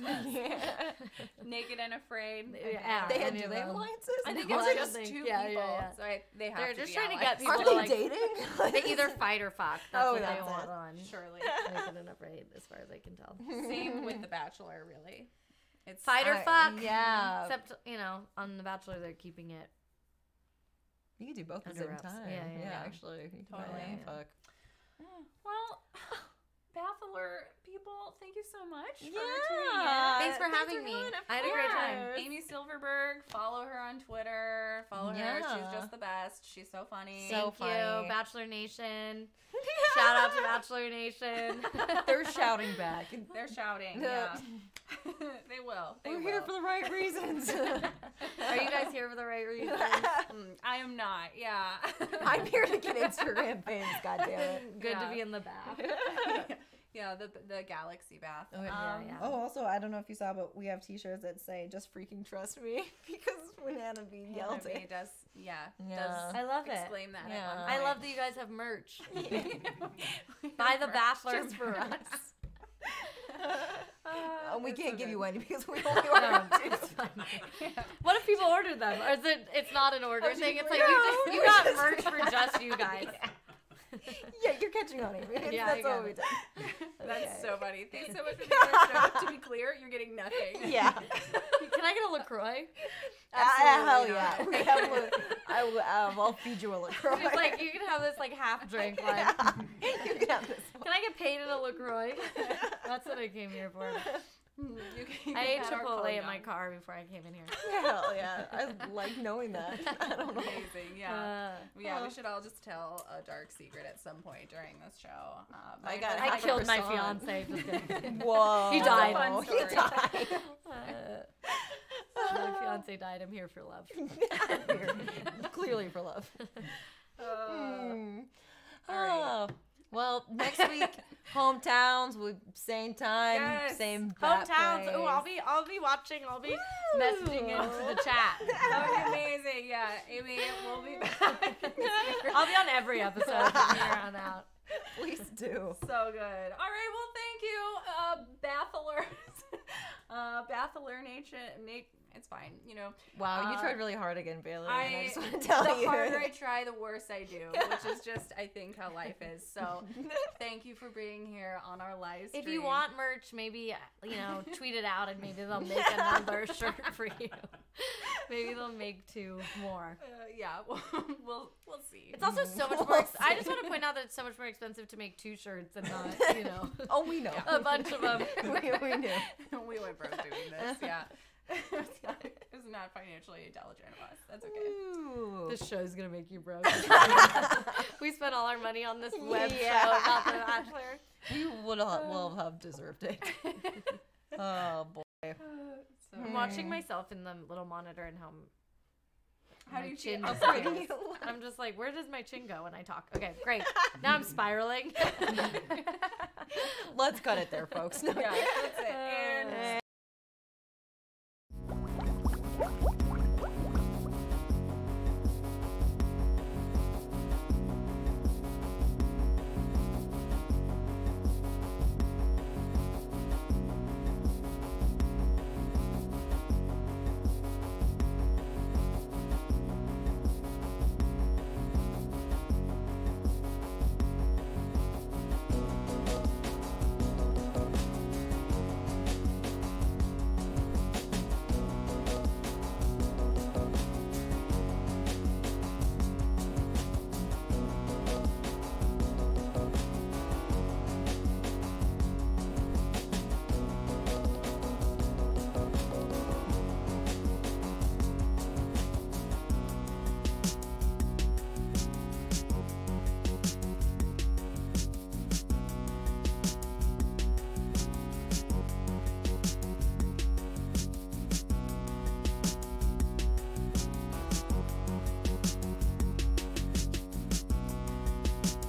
Naked and Afraid. Yeah. They have alliances? I think it's just 2 people. Yeah. So they have They're to just be trying allies. to get people Are to they like... dating? They either fight or fuck. That's what they want on. Surely. Naked and Afraid, as far as I can tell. Same with The Bachelor, really. It's Fight or fuck. Yeah. Except, on The Bachelor, they're keeping it. You can do both at the Under same wraps. time. Yeah. Actually. You can Totally. fuck. Well, Bathelor people, thank you so much for tuning Yeah. in. Thanks for having me. I had a great time. Amy Silverberg, follow her on Twitter. Follow her. She's just the best. She's so funny. Thank funny. you, Bachelor Nation. Shout out to Bachelor Nation. They're shouting back. They're shouting. Yeah. They will. We're here for the right reasons. Are you guys here for the right reasons? I am not. Yeah. I'm here to get Instagram fans, goddammit. Good to be in the bath. Yeah, the galaxy bath. Oh, yeah. Oh, also, I don't know if you saw, but we have t-shirts that say, just freaking trust me. Because when Hannah B yelled it. does, I love it. exclaim that. Yeah. At one I point. love that you guys have merch. Buy the Bachelor. Just for us. We That's can't so give good. you any because we only ordered two. It's fine. What if people ordered them? Or is it's not an order thing? It's like No. you got merch for just you guys. Yeah, you're catching on, Amy. Yeah, That's I all got we it. did. That's so funny. Thanks so much for being on our show. To be clear, you're getting nothing. Yeah. Can I get a LaCroix? Hell Absolutely yeah. not. We have I'll feed you a LaCroix. It's like, you can have this like half drink one. You can have this one. Can I get paid in a LaCroix? That's what I came here for. You I ate had our Chipotle phone in my down. car before I came in here. Hell yeah. I like knowing that. I don't know. Amazing, yeah. We should all just tell a dark secret at some point during this show. I killed my fiance. Just kidding. Whoa. He died. Fun He story. died. My fiance died. I'm here for love. Clearly for love. All right. Well, next week, hometowns, same time, Yes. same bat Hometowns. place. Oh, I'll be watching. I'll be messaging into the chat. That would be amazing. Yeah, Amy, we'll be back. I'll be on every episode from here on out. Please do. So good. All right, well, thank you, Bathelor. Bathelor Nation. It's fine, Wow, you tried really hard again, Bailey. And I just want to the tell you. harder I try, the worse I do, which is just, I think, how life is. So, thank you for being here on our live stream. If you want merch, maybe tweet it out and maybe they'll make another shirt for you. Maybe they'll make 2 more. Yeah, we'll see. It's also so much more. I just want to point out that it's so much more expensive to make 2 shirts and not Oh, we know. a bunch of them. we knew. We went broke doing this. Yeah. It was not financially intelligent of us. That's okay. Ooh. This show's gonna make you broke. We spent all our money on this web show about The Bachelor. You will have deserved it. Oh, boy. I'm watching myself in the little monitor and How my do you chin feel? disappears. I'm just like, where does my chin go when I talk? Okay, great. Now I'm spiraling. Let's cut it there, folks. No. Yeah, that's it.